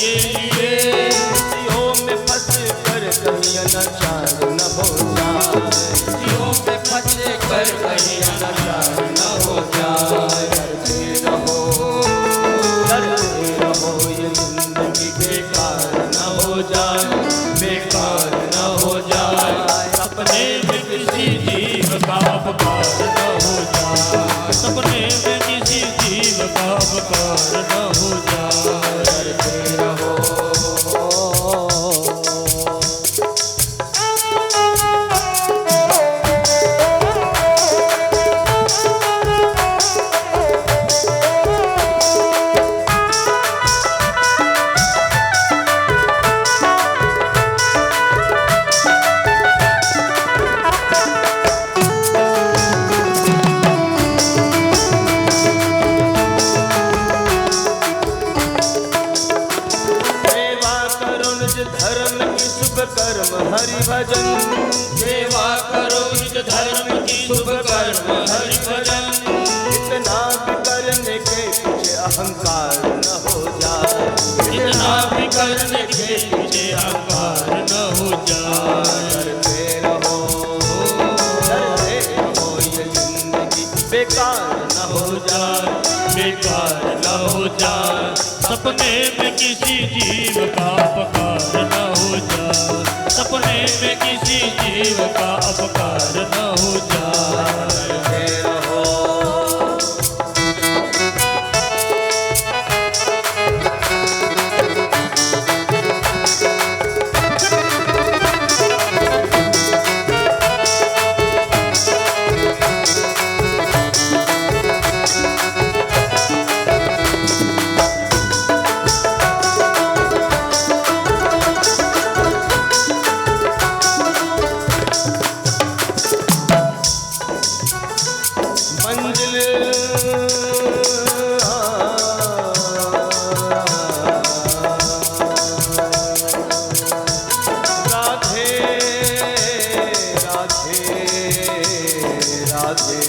के लिए, खुशियों में फंस कर कहीं अनाचार न हो जाए, खुशियों में फंस कर कहीं अनाचार न हो जाए। डरते रहो ये जिंदगी बेकार न हो जाए, बेकार न हो जाए। सपने में किसी जीव का अपकार न हो जाए, सपने में किसी जीव का अपकार न हो जाए। डरते रहो। धर्म की शुभ कर्म हरि भजन, सेवा करो निज धर्म की शुभ कर्म हरि भजन। इतना भी करने के पीछे अहंकार न हो जाए, इतना भी करने के पीछे अहंकार न हो जाए। डरते रहो ये जिंदगी बेकार न हो जाए, बेकार न हो जाए। सपने में किसी जीव का अपकार न हो जाए, सपने में किसी जीव का अपकार न हो जाए। डरते रहो। मंजिल राधे राधे राधे,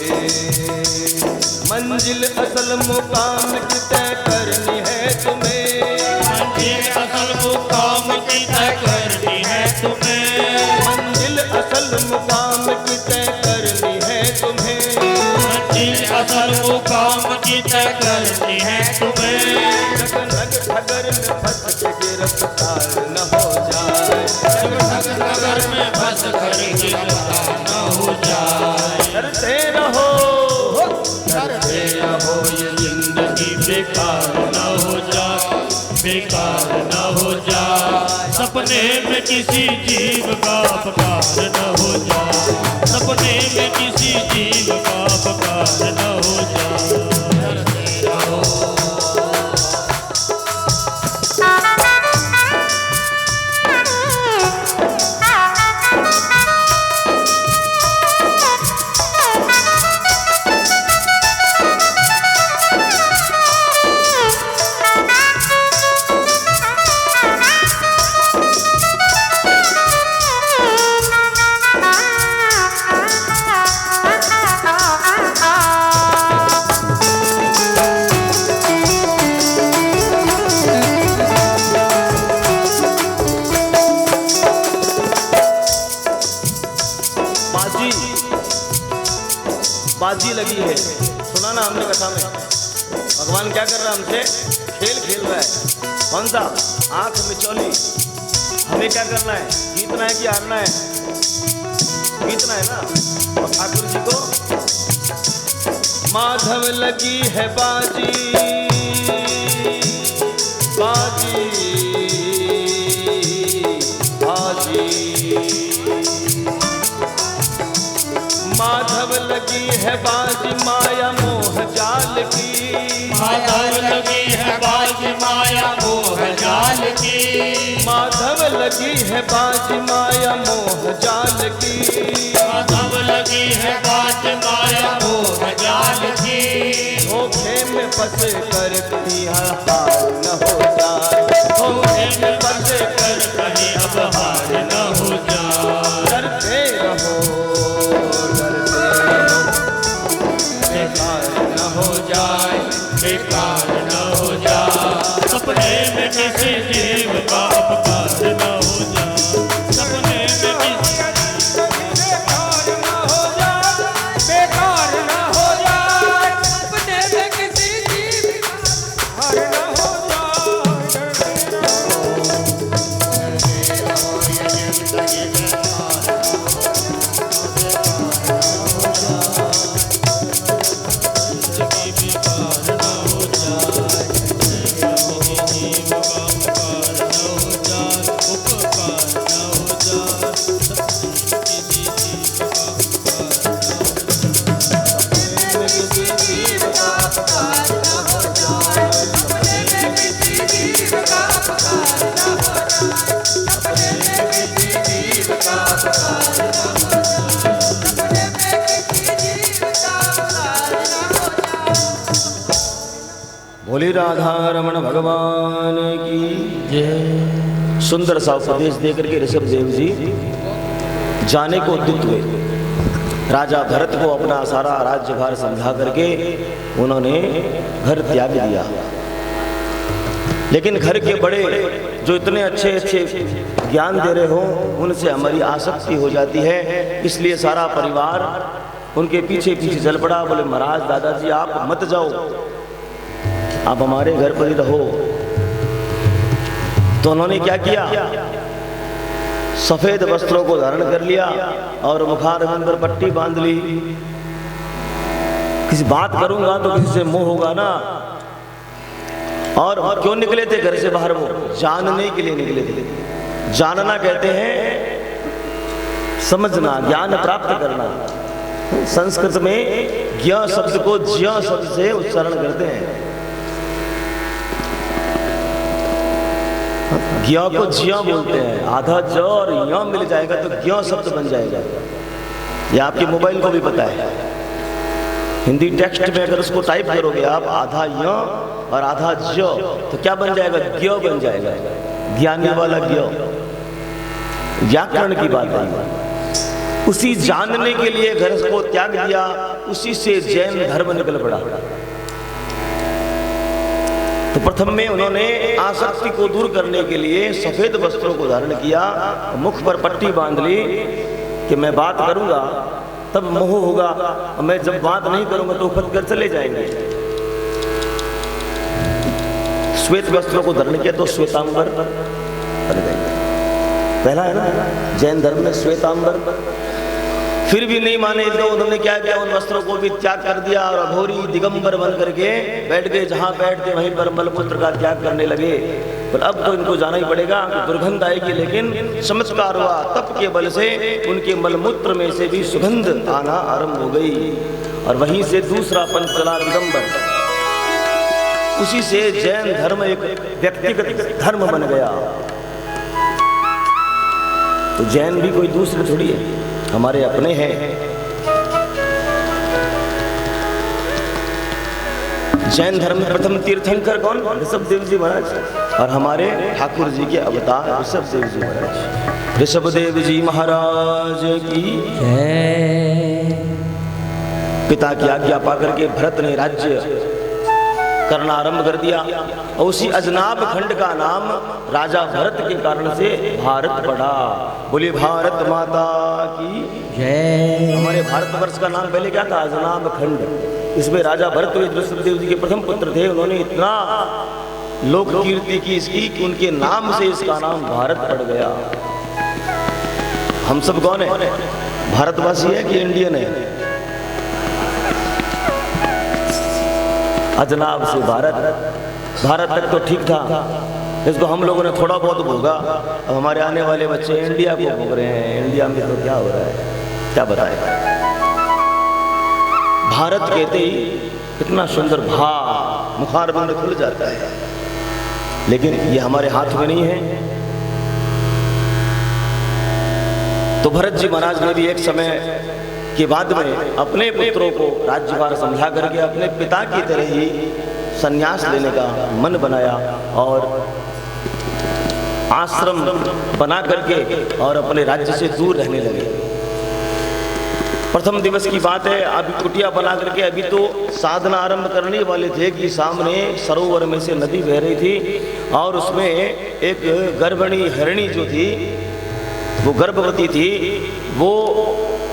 मंजिल असल मुकाम की तय करनी है तुम्हें, मंजिल असल मुकाम की तय करनी है तुम्हें, मंजिल असल मुकाम की तय करनी है तुम्हें, मंजिल असल मुकाम की तय करनी है तुम्हें। नग ठगर में फंस के गिरफ्तार न हो जाए, नगर में फंस कर गिरफ्तार न हो जाए। डरते रहो ये जिंदगी बेकार न हो जाए, बेकार न हो जाए। सपने में किसी जीव का अपकार न हो जाए, सपने में किसी जीव का अपकार न हो जाए। डरते रहो। बाजी लगी है, सुना ना हमने कथा में। भगवान क्या कर रहा है हमसे? खेल खेल रहा है। कौन सा? आंख मिचौली। हमें क्या करना है? जीतना है कि हारना है? जीतना है ना। और ठाकुर जी को माधव लगी है बाजी, बाजी बाजी, माधव लगी है बाजी माया मोह जाल की, माधव लगी है बाजी माया मोह जाल की, माधव लगी है बाजी माया मोह जाल की, माधव लगी है बाजी माया मोह जाल की। धोखे में फंस कर कहीं हार न हो जाए, धोखे में फंस कर कहीं अब हार न हो जाए। डरते रहो बेकार न हो जाए, बेकार न हो जाए। सपने में किसी बोले राधा रमण भगवान की जय। सुंदर सा उपदेश देकर के ऋषभ देव जी जाने को उद्युक्त हुए। राजा भरत को अपना सारा राज्यभार समझा करके उन्होंने घर त्याग दिया। लेकिन घर के बड़े जो इतने अच्छे अच्छे ज्ञान दे रहे हो उनसे हमारी आसक्ति हो जाती है, इसलिए सारा परिवार उनके पीछे पीछे चल पड़ा। बोले महाराज दादाजी आप मत जाओ, आप हमारे घर पर ही रहो। तो उन्होंने क्या किया, सफेद वस्त्रों को धारण कर लिया और मुखारविंद पर पट्टी बांध ली। किसी बात करूंगा तो किसी से मोह होगा ना। और क्यों निकले थे घर से बाहर? वो जानने के लिए निकले थे। जानना कहते हैं समझना, ज्ञान प्राप्त करना। संस्कृत में ज्ञ शब्द को ज्ञ शब्द से उच्चारण करते हैं। ज्ञ को ज्ञ बोलते हैं। आधा ज और य मिल जाएगा तो ज्ञ शब्द बन जाएगा। ये आपके मोबाइल को भी पता है। हिंदी टेक्स्ट में अगर उसको टाइप करोगे आप आधा य और आधा ज तो क्या बन जाएगा? ज्ञ बन जाएगा। ज्ञानी वाला ज्ञ, व्याकरण की बात है। उसी जानने के लिए घर को त्याग दिया, उसी से जैन धर्म निकल पड़ा। तो प्रथम में उन्होंने आसक्ति को दूर करने के लिए सफेद वस्त्रों को धारण किया, मुख पर पट्टी बांध ली कि मैं बात करूंगा तब मोह होगा, और मैं जब बात नहीं करूंगा तो फट कर चले जाएंगे। श्वेत वस्त्रों को धारण किया तो श्वेतांबर बन गए। पहला है ना जैन धर्म में श्वेतांबर। फिर भी नहीं माने तो उन्होंने क्या किया, उन वस्त्रों को भी त्याग कर दिया और अघोरी दिगंबर बन करके बैठ गए। जहां बैठते वहीं पर मलमूत्र का त्याग करने लगे। पर अब तो इनको जाना ही पड़ेगा, दुर्गंध आएगी। लेकिन चमत्कार हुआ, तप के बल से उनके मलमूत्र में से भी सुगंध आना आरंभ हो गई और वहीं से दूसरा पंथ चला दिगंबर। उसी से जैन धर्म एक व्यक्तिगत धर्म बन गया। तो जैन भी कोई दूसरे थोड़ी है, हमारे अपने हैं। जैन धर्म में प्रथम तीर्थंकर कौन? ऋषभ देव जी महाराज। और हमारे ठाकुर जी के अवतार ऋषभ देव जी महाराज। ऋषभ देव जी महाराज की जय। पिता की आज्ञा पाकर के भरत ने राज्य करना आरंभ कर दिया और उसी अजनाब खंड का नाम राजा भरत के कारण से भारत पड़ा। बोलिए भारत माता की जय। हमारे भारतवर्ष का नाम पहले क्या था? अजनाब खंड। इसमें राजा भरत ऋषभ देव जी के प्रथम पुत्र थे। उन्होंने इतना लोक कीर्ति की इसकी कि उनके नाम से इसका नाम भारत पड़ गया। हम सब कौन है? भारतवासी है कि इंडियन है? अजनाब से भारत, भारत तक तो ठीक था। इसको हम लोगों ने थोड़ा बहुत भोगा। अब हमारे आने वाले बच्चे इंडिया को भोग रहे हैं। इंडिया में तो क्या हो रहा है, क्या बताएं। भारत कहते ही कितना सुंदर भा मुखारबिंद खुल जाता है, लेकिन ये हमारे हाथ में नहीं है। तो भरत जी महाराज ने भी एक समय के बाद में अपने पुत्रों को राज्यभार समझा करके अपने पिता की तरह ही संन्यास लेने का मन बनाया और आश्रम बना करके और अपने राज्य से दूर रहने लगे। प्रथम दिवस की बात है, अभी कुटिया बना करके अभी तो साधना आरंभ करने वाले थे कि सामने सरोवर में से नदी बह रही थी और उसमें एक गर्भिणी हरिणी जो थी वो गर्भवती थी। वो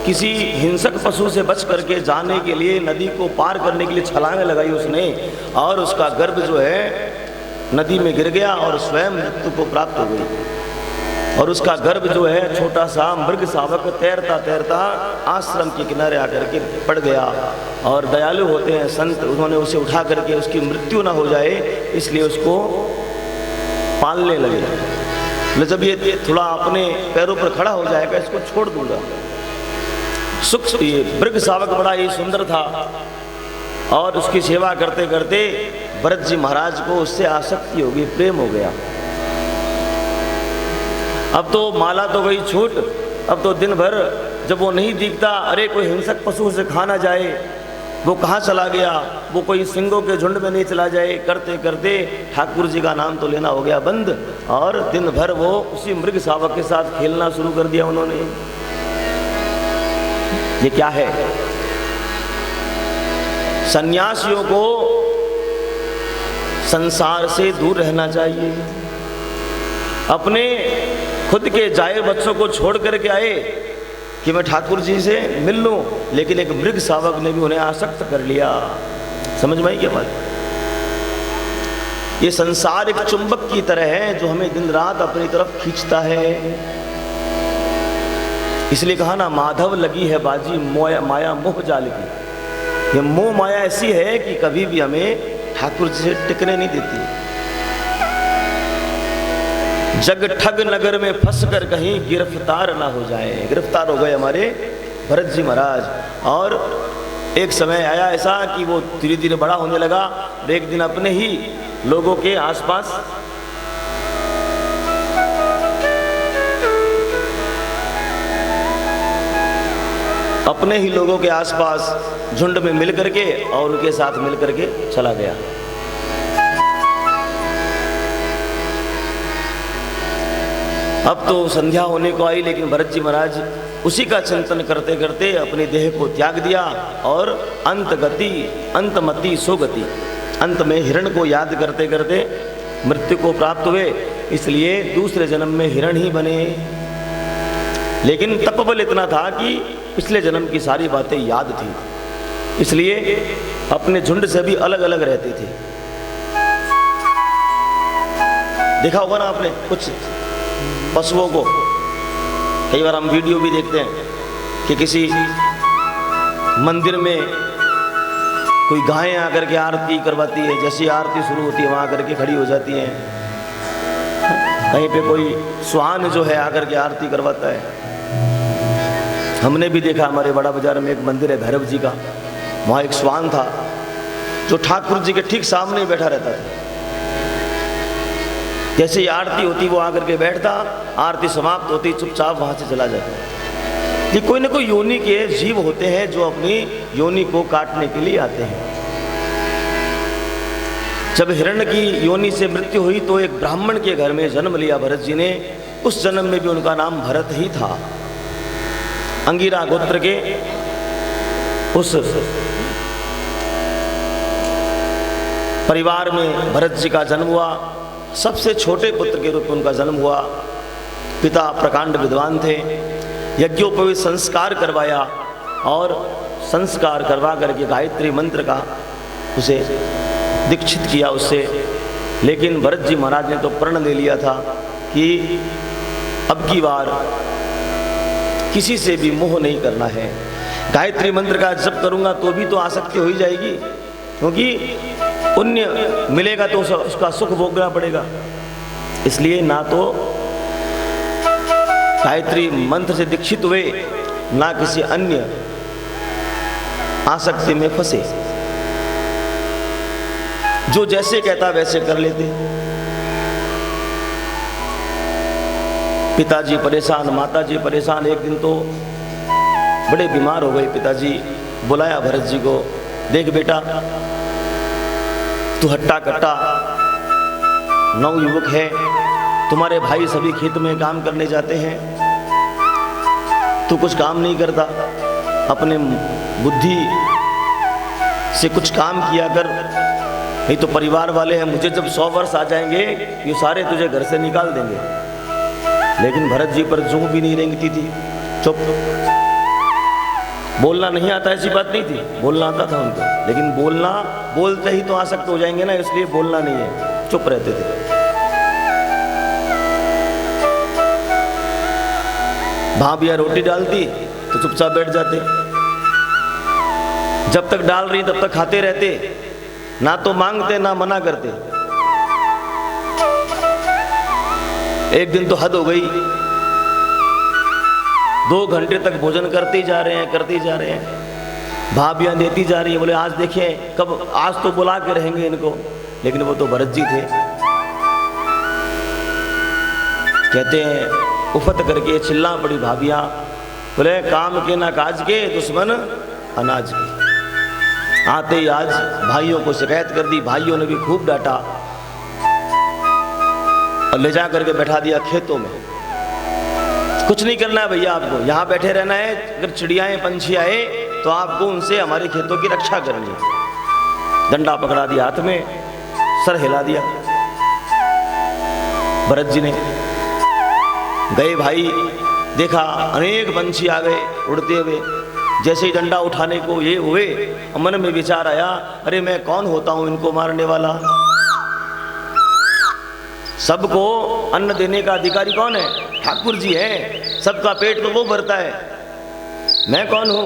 किसी हिंसक पशु से बच करके जाने के लिए नदी को पार करने के लिए छलांग लगाई उसने और उसका गर्भ जो है नदी में गिर गया और स्वयं मृत्यु को प्राप्त हो गई। और उसका गर्भ जो है छोटा सा मृग शावक तैरता तैरता आश्रम के किनारे आकर के पड़ गया। और दयालु होते हैं संत, उन्होंने उसे उठा करके उसकी मृत्यु ना हो जाए इसलिए उसको पालने लगे। जब ये थोड़ा अपने पैरों पर खड़ा हो जाएगा इसको छोड़ दूंगा। सुख ये मृग शावक बड़ा ही सुंदर था और उसकी सेवा करते करते भरत जी महाराज को उससे आसक्ति हो गई, प्रेम हो गया। अब तो माला तो गई छूट, अब तो दिन भर जब वो नहीं दिखता, अरे कोई हिंसक पशु से खा ना जाए वो कहाँ चला गया, वो कोई सिंगों के झुंड में नहीं चला जाए। करते करते ठाकुर जी का नाम तो लेना हो गया बंद, और दिन भर वो उसी मृग शावक के साथ खेलना शुरू कर दिया उन्होंने। ये क्या है? सन्यासियों को संसार से दूर रहना चाहिए। अपने खुद के जाए बच्चों को छोड़ करके आए कि मैं ठाकुर जी से मिल लूं, लेकिन एक मृग शावक ने भी उन्हें आसक्त कर लिया। समझ में आई क्या बात? ये संसार एक चुंबक की तरह है जो हमें दिन रात अपनी तरफ खींचता है। इसलिए कहा ना, माधव लगी है बाजी माया मोह जाल की। ये मोह माया ऐसी है कि कभी भी हमें ठाकुर जी से टिकने नहीं देती। जग ठग नगर में फंस कर कहीं गिरफ्तार ना हो जाए। गिरफ्तार हो गए हमारे भरत जी महाराज। और एक समय आया ऐसा कि वो धीरे धीरे बड़ा होने लगा। एक दिन अपने ही लोगों के आसपास झुंड में मिल करके और उनके साथ मिल करके चला गया। अब तो संध्या होने को आई, लेकिन भरत जी महाराज उसी का चिंतन करते करते अपने देह को त्याग दिया और अंतमति सोगति, अंत में हिरण को याद करते करते मृत्यु को प्राप्त हुए। इसलिए दूसरे जन्म में हिरण ही बने। लेकिन तपबल इतना था कि पिछले जन्म की सारी बातें याद थी, इसलिए अपने झुंड से भी अलग अलग रहते थे। देखा होगा ना आपने कुछ पशुओं को, कई बार हम वीडियो भी देखते हैं कि किसी मंदिर में कोई गायें आकर के आरती करवाती है। जैसी आरती शुरू होती है वहां आकर के खड़ी हो जाती हैं। कहीं पे कोई स्वान जो है आकर के आरती करवाता है। हमने भी देखा, हमारे बड़ा बाजार में एक मंदिर है भैरव जी का, वहाँ एक स्वान था जो ठाकुर जी के ठीक सामने ही बैठा रहता था। जैसे ही आरती होती वो आकर के बैठता, आरती समाप्त होती चुपचाप वहाँ से चला जाता। ये कोई ना कोई योनि के जीव होते हैं जो अपनी योनि को काटने के लिए आते हैं। जब हिरण की योनि से मृत्यु हुई तो एक ब्राह्मण के घर में जन्म लिया भरत जी ने। उस जन्म में भी उनका नाम भरत ही था। अंगिरा गोत्र के उस परिवार में भरत जी का जन्म हुआ। सबसे छोटे पुत्र के रूप में उनका जन्म हुआ। पिता प्रकांड विद्वान थे। यज्ञोपवीत संस्कार करवाया और संस्कार करवा करके गायत्री मंत्र का उसे दीक्षित किया उससे। लेकिन भरत जी महाराज ने तो प्रण ले लिया था कि अब की बार किसी से भी मोह नहीं करना है। गायत्री मंत्र का जप करूंगा तो भी तो आसक्ति हो ही जाएगी, क्योंकि पुण्य मिलेगा तो उसका सुख भोगना पड़ेगा। इसलिए ना तो गायत्री मंत्र से दीक्षित हुए, ना किसी अन्य आसक्ति में फंसे। जो जैसे कहता वैसे कर लेते। पिताजी परेशान, माताजी परेशान। एक दिन तो बड़े बीमार हो गए पिताजी। बुलाया भरत जी को, देख बेटा तू हट्टा कट्टा नवयुवक है, तुम्हारे भाई सभी खेत में काम करने जाते हैं, तू कुछ काम नहीं करता। अपने बुद्धि से कुछ काम किया कर, नहीं तो परिवार वाले हैं, मुझे जब 100 वर्ष आ जाएंगे ये सारे तुझे घर से निकाल देंगे। लेकिन भरत जी पर जूं भी नहीं रेंगती थी। चुप। बोलना नहीं आता ऐसी बात नहीं थी, बोलना आता था उनको, लेकिन बोलते ही तो आसक्त हो जाएंगे ना, इसलिए बोलना नहीं है, चुप रहते थे। भाभियां रोटी डालती तो चुपचाप बैठ जाते। जब तक डाल रही तब तक खाते रहते, ना तो मांगते ना मना करते। एक दिन तो हद हो गई, 2 घंटे तक भोजन करते ही जा रहे हैं। भाभियां देती जा रही है। बोले आज देखिए कब, आज तो बुला के रहेंगे इनको। लेकिन वो तो भरत जी थे। कहते हैं उफत करके चिल्ला पड़ी भाभियां। बोले काम के ना काज के, दुश्मन अनाज के। आते ही आज भाइयों को शिकायत कर दी, भाइयों ने भी खूब डांटा और ले जा करके बैठा दिया खेतों में। कुछ नहीं करना है भैया, आपको यहाँ बैठे रहना है। अगर चिड़ियाएं पंछी आए तो आपको उनसे हमारे खेतों की रक्षा करनी है। डंडा पकड़ा दिया हाथ में, सर हिला दिया। भरत जी ने गए भाई, देखा अनेक पंछी आ गए उड़ते हुए। जैसे ही डंडा उठाने को ये हुए, मन में विचार आया, अरे मैं कौन होता हूं इनको मारने वाला? सबको अन्न देने का अधिकारी कौन है? ठाकुर जी है। सबका पेट तो वो भरता है, मैं कौन हूं?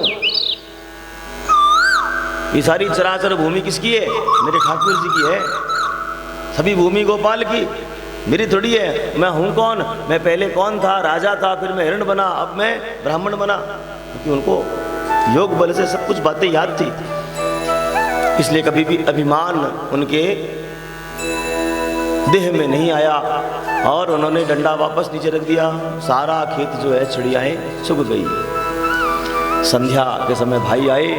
ये सारी चराचर भूमि किसकी है? मेरे ठाकुर जी की है। सभी भूमि गोपाल की, मेरी थोड़ी है। मैं हूं कौन? मैं पहले कौन था? राजा था, फिर मैं हिरण बना, अब मैं ब्राह्मण बना। क्योंकि उनको योग बल से सब कुछ बातें याद थी, इसलिए कभी भी अभिमान उनके देह में नहीं आया और उन्होंने डंडा वापस नीचे रख दिया। सारा खेत जो है चिड़ियाएं चुग गई। संध्या के समय भाई आए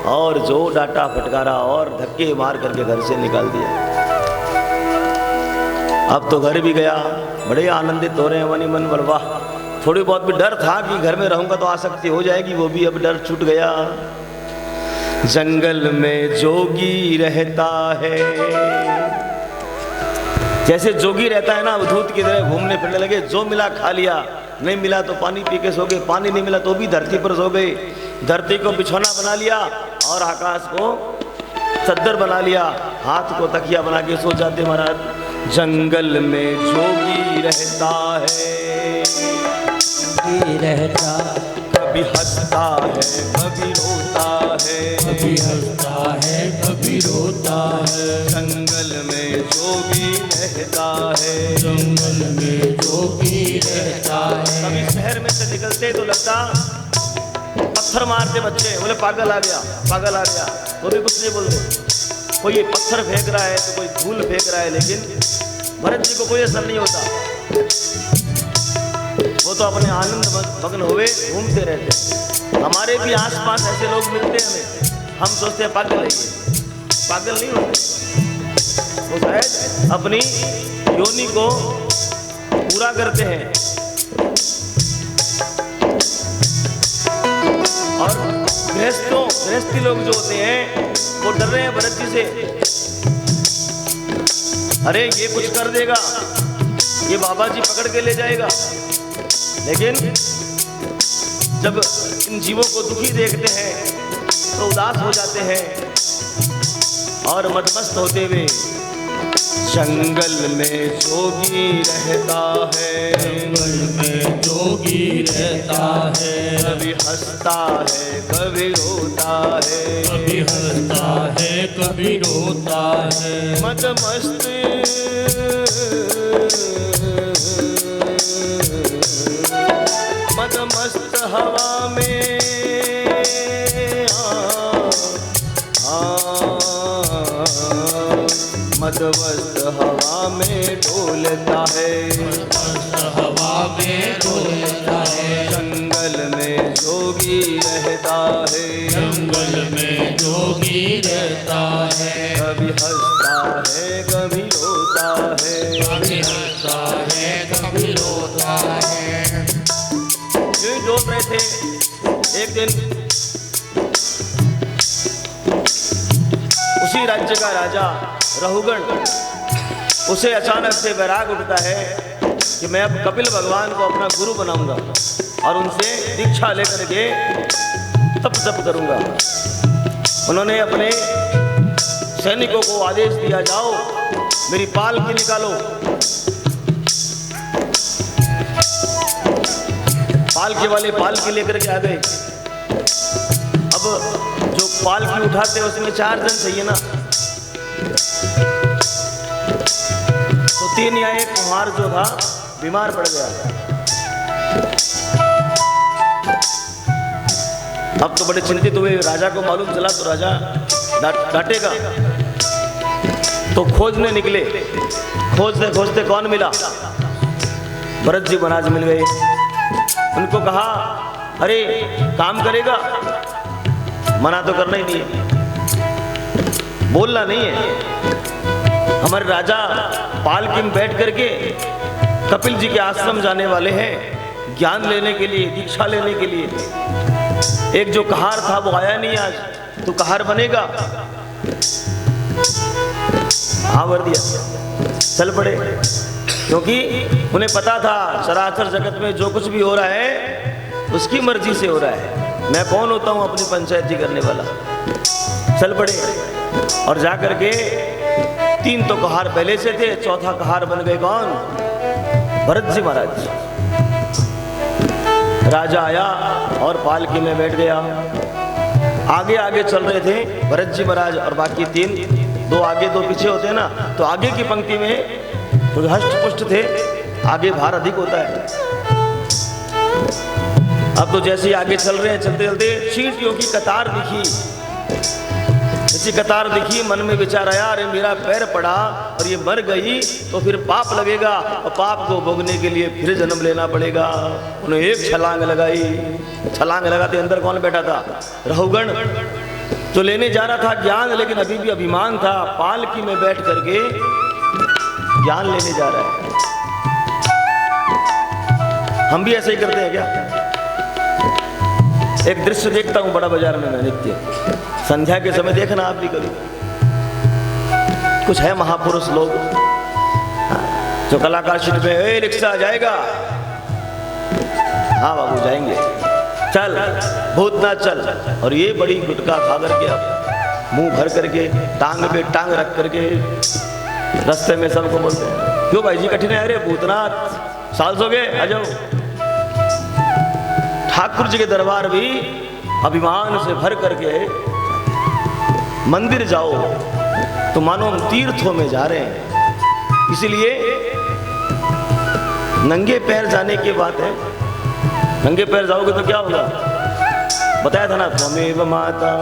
और जो डांटा फटकारा और धक्के मार करके घर से निकाल दिया। अब तो घर भी गया, बड़े आनंदित हो रहे हैं मनी मन। वाह, थोड़ी बहुत भी डर था कि घर में रहूंगा तो आसक्ति हो जाएगी, वो भी अब डर छूट गया। जंगल में जोगी रहता है, जैसे जोगी रहता है ना, भूत की तरह घूमने फिरने लगे। जो मिला खा लिया, नहीं मिला तो पानी पी के सो गए, पानी नहीं मिला तो भी धरती पर सो गए, धरती को बिछौना बना लिया और आकाश को चद्दर बना लिया, हाथ को तकिया बना के सो जाते महाराज। जंगल में जोगी रहता है, कभी हंसता है कभी रोता है, कभी हंसता है कभी रोता है। जंगल में जोगी रहता है, जंगल में जोगी रहता है। कभी शहर में से निकलते तो लगता पत्थर मारते बच्चे, बोले पागल आ गया, पागल आ गया, वो भी कुछ नहीं बोलते। कोई पत्थर फेंक रहा है तो कोई धूल फेंक रहा है, लेकिन भरत जी को कोई असर नहीं होता। वो तो अपने आनंद मग्न हुए घूमते रहते। हमारे भी आसपास ऐसे लोग मिलते हैं, हम सोचते हैं पागल है ये, पागल नहीं होते। वो शायद अपनी योनि को पूरा करते हैं। और गृहस्थी लोग जो होते हैं वो डर रहे हैं भरत जी से, अरे ये कुछ कर देगा, ये बाबा जी पकड़ के ले जाएगा। लेकिन जब इन जीवों को दुखी देखते हैं तो उदास हो जाते हैं और मदमस्त होते हुए। जंगल में जोगी रहता है, जंगल में जोगी रहता है। कभी हंसता है कभी रोता है, कभी हंसता है कभी रोता है। मदमस्त मदमस्त हवा में मदमस्त हवा में डोलता है, हवा में डोलता है। जंगल में जोगी रहता है, जंगल में जोगी रहता है। कभी हंसता है कभी रोता है, कभी हंसता है कभी रोता है। यूं डोल रहे थे। एक दिन उसी राज्य का राजा रहुगण, उसे अचानक से वैराग उठता है कि मैं अब कपिल भगवान को अपना गुरु बनाऊंगा और उनसे दीक्षा लेकर के तप जप करूंगा। उन्होंने अपने सैनिकों को आदेश दिया, जाओ मेरी पालकी निकालो। पालकी वाले पालकी लेकर के आ गए। अब जो पालकी उठाते हैं उसमें 4 जन चाहिए ना, तो 3 या 1 कुम्हार जो था बीमार पड़ गया। अब तो बड़े चिंतित हुए, राजा को मालूम चला तो राजा डांटेगा। तो खोजने निकले, खोजते खोजते कौन मिला? भरत जी महाराज मिल गए। उनको कहा, अरे काम करेगा? मना तो करना ही नहीं है। बोलना नहीं है। हमारे राजा पालकी में बैठ करके कपिल जी के आश्रम जाने वाले हैं ज्ञान लेने के लिए, दीक्षा लेने के लिए। एक जो कहार था वो आया नहीं आज, तो कहार बनेगा। हाँ भर दिया, चल पड़े, क्योंकि उन्हें पता था चराचर जगत में जो कुछ भी हो रहा है उसकी मर्जी से हो रहा है। मैं कौन होता हूँ अपनी पंचायती करने वाला। चल पड़े और जा करके 3 तो कहार पहले से थे, चौथा कहार बन गए कौन? भरत जी महाराज। राजा आया और पालकी में बैठ गया। आगे आगे चल रहे थे भरत जी महाराज और बाकी 3, 2 आगे 2 पीछे होते हैं ना, तो आगे की पंक्ति में तो हष्ट पुष्ट थे, आगे भार अधिक होता है। अब तो जैसे ही आगे चल रहे हैं, चलते चलते चींटियों की कतार दिखी। ऐसी कतार दिखी, मन में विचार आया, अरे मेरा पैर पड़ा और ये मर गई तो फिर पाप लगेगा, और पाप को भोगने के लिए फिर जन्म लेना पड़ेगा। उन्हें एक छलांग लगाई। छलांग लगाते अंदर कौन बैठा था? रहुगण, जो लेने जा रहा था ज्ञान, लेकिन अभी भी अभिमान था। पालकी में बैठ करके ज्ञान लेने जा रहा है। हम भी ऐसे ही करते हैं क्या? एक दृश्य देखता हूं बड़ा बाजार में मैं नित्य, संध्या के समय देखना आप भी कभी। कुछ है महापुरुष लोग जो कलाकार शिल्प में, रिक्शा जाएगा? हाँ बाबू जाएंगे, चल भूतनाथ चल। और ये बड़ी गुटखा खा करके अब मुंह भर करके टांग पे टांग रख करके रास्ते में सबको बोलते हैं, क्यों भाई जी कठिन है? अरे भूतनाथ साल सो गए, आ जाओ। ठाकुर जी के दरबार भी अभिमान से भर करके मंदिर जाओ तो मानो हम तीर्थों में जा रहे हैं। इसीलिए नंगे पैर जाने की बात है। नंगे पैर जाओगे तो क्या होगा? बताया था ना, त्वमेव माता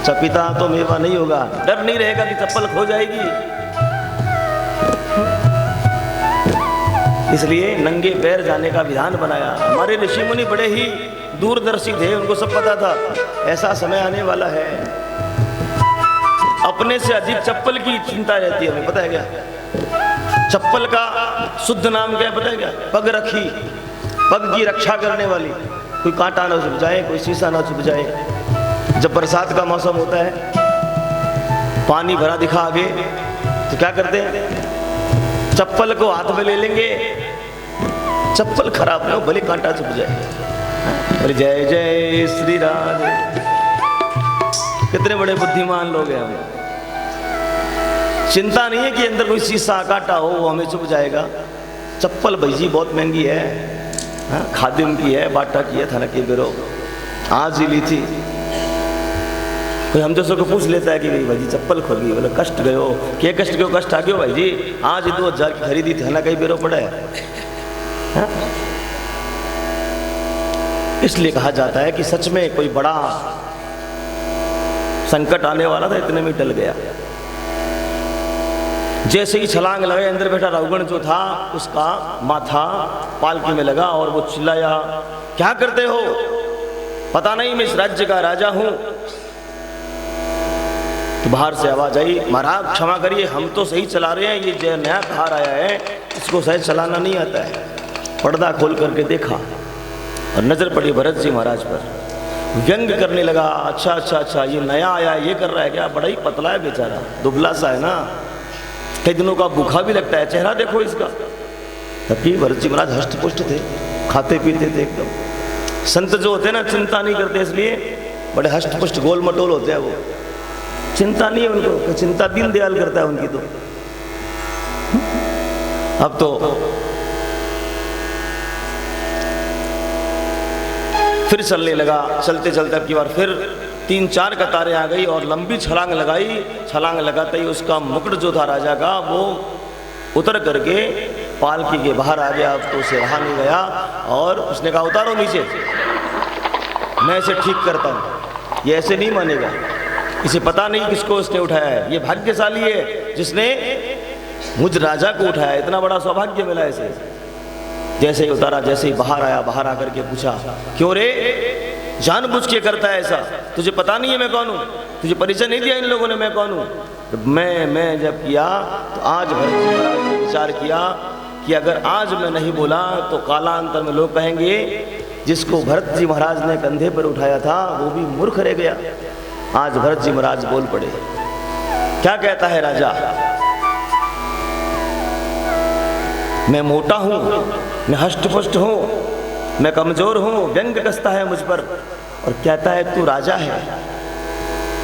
च पिता, तो मेवा नहीं होगा। डर नहीं रहेगा कि चप्पल खो जाएगी। इसलिए नंगे पैर जाने का विधान बनाया। हमारे ऋषि मुनि बड़े ही दूरदर्शी थे, उनको सब पता था ऐसा समय आने वाला है। अपने से अधिक चप्पल की चिंता रहती है हमें, पता है क्या? चप्पल का शुद्ध नाम क्या है पता है क्या? पग रखी, पग की रक्षा करने वाली। कोई कांटा ना चुभ जाए, कोई शीशा ना चुभ जाए। जब बरसात का मौसम होता है, पानी भरा दिखा आगे, तो क्या करते हैं? चप्पल को हाथ में ले लेंगे, चप्पल खराब ना हो, भले कांटा चुभ जाए। अरे जय जय श्री राधे। कितने बड़े बुद्धिमान लोग हैं हम। चिंता नहीं है कि अंदर कोई शीशा कांटा हो, वो हमें चुभ जाएगा। चप्पल भाई जी बहुत महंगी है, खादिम की है, बाटा की है, थाना की बिरो, आज ही ली थी। कोई हम जैसे को पूछ लेता है कि भाई जी चप्पल खोल गई, बोले कष्ट गयो, क्या कष्ट गयो? कष्ट आ गयो भाई जी, आज 2000 की खरीदी थी, ना कहीं बिरो पड़ा है। इसलिए कहा जाता है कि सच में कोई बड़ा संकट आने वाला था, इतने में टल गया। जैसे ही छलांग लगाए, अंदर बैठा रहुगण जो था उसका माथा पालकी में लगा और वो चिल्लाया, क्या करते हो? पता नहीं मैं इस राज्य का राजा हूं। तो बाहर से आवाज आई, महाराज क्षमा करिए, हम तो सही चला रहे हैं, ये जो नया कहार आया है इसको शायद चलाना नहीं आता है। पर्दा खोल करके देखा और नजर पड़ी भरत जी महाराज पर। व्यंग करने लगा, अच्छा अच्छा अच्छा, ये नया आया, ये कर रहा है क्या? बड़ा ही पतला है बेचारा, दुबला सा है ना, कई दिनों का भूखा भी लगता है, चेहरा देखो इसका। तभी भरत जी महाराज हष्ट पुष्ट थे, खाते पीते थे एकदम। संत जो होते हैं ना चिंता नहीं करते, इसलिए बड़े हष्ट पुष्ट गोल मटोल होते हैं। वो चिंता नहीं है उनको, चिंता दीन दयाल करता है उनकी। तो अब तो फिर चलने लगा, चलते चलते अब की बार फिर 3-4 कतारें आ गई और लंबी छलांग लगाई। छलांग लगाते ही उसका मुकुट जो था राजा का, वो उतर करके पालकी के बाहर आ गया। अब तो उसे रहा नहीं गया और उसने कहा उतारो नीचे, मैं इसे ठीक करता हूँ। ये ऐसे नहीं मानेगा, इसे पता नहीं किसको इसने उठाया है। ये भाग्यशाली है जिसने मुझ राजा को उठाया, इतना बड़ा सौभाग्य मिला इसे। जैसे ही उतारा, जैसे ही बाहर आया, बाहर आकर के पूछा, क्यों रे जानबूझ के करता है ऐसा। तुझे पता नहीं है मैं कौन हूँ, तुझे परिचय नहीं दिया इन लोगों ने मैं कौन हूँ। मैं जब किया तो आज भरत जी महाराज ने विचार किया कि अगर आज मैं नहीं बोला तो कालांतर में लोग कहेंगे जिसको भरत जी महाराज ने कंधे पर उठाया था वो भी मूर्ख रह गया। आज भरत जी महाराज बोल पड़े। क्या कहता है राजा? मैं मोटा हूं, मैं हष्टपुष्ट हूं, मैं कमजोर हूं, व्यंग कसता है मुझ पर और कहता है तू राजा है।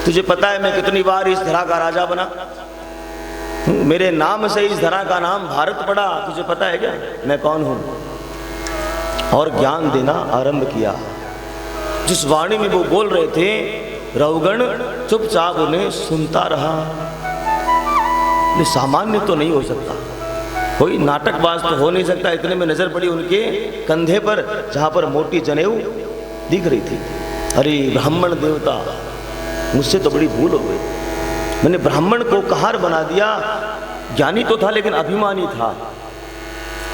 तुझे पता है मैं कितनी बार इस धरा का राजा बना, मेरे नाम से इस धरा का नाम भारत पड़ा। तुझे पता है क्या मैं कौन हूं? और ज्ञान देना आरंभ किया। जिस वाणी में वो बोल रहे थे रवगण चुपचाप उन्हें सुनता रहा। ये सामान्य तो नहीं हो सकता, कोई नाटकबाज तो हो नहीं सकता। इतने में नजर पड़ी उनके कंधे पर जहां पर मोटी जनेऊ दिख रही थी। अरे ब्राह्मण देवता, मुझसे तो बड़ी भूल हो गई, मैंने ब्राह्मण को कहार बना दिया। ज्ञानी तो था लेकिन अभिमानी था,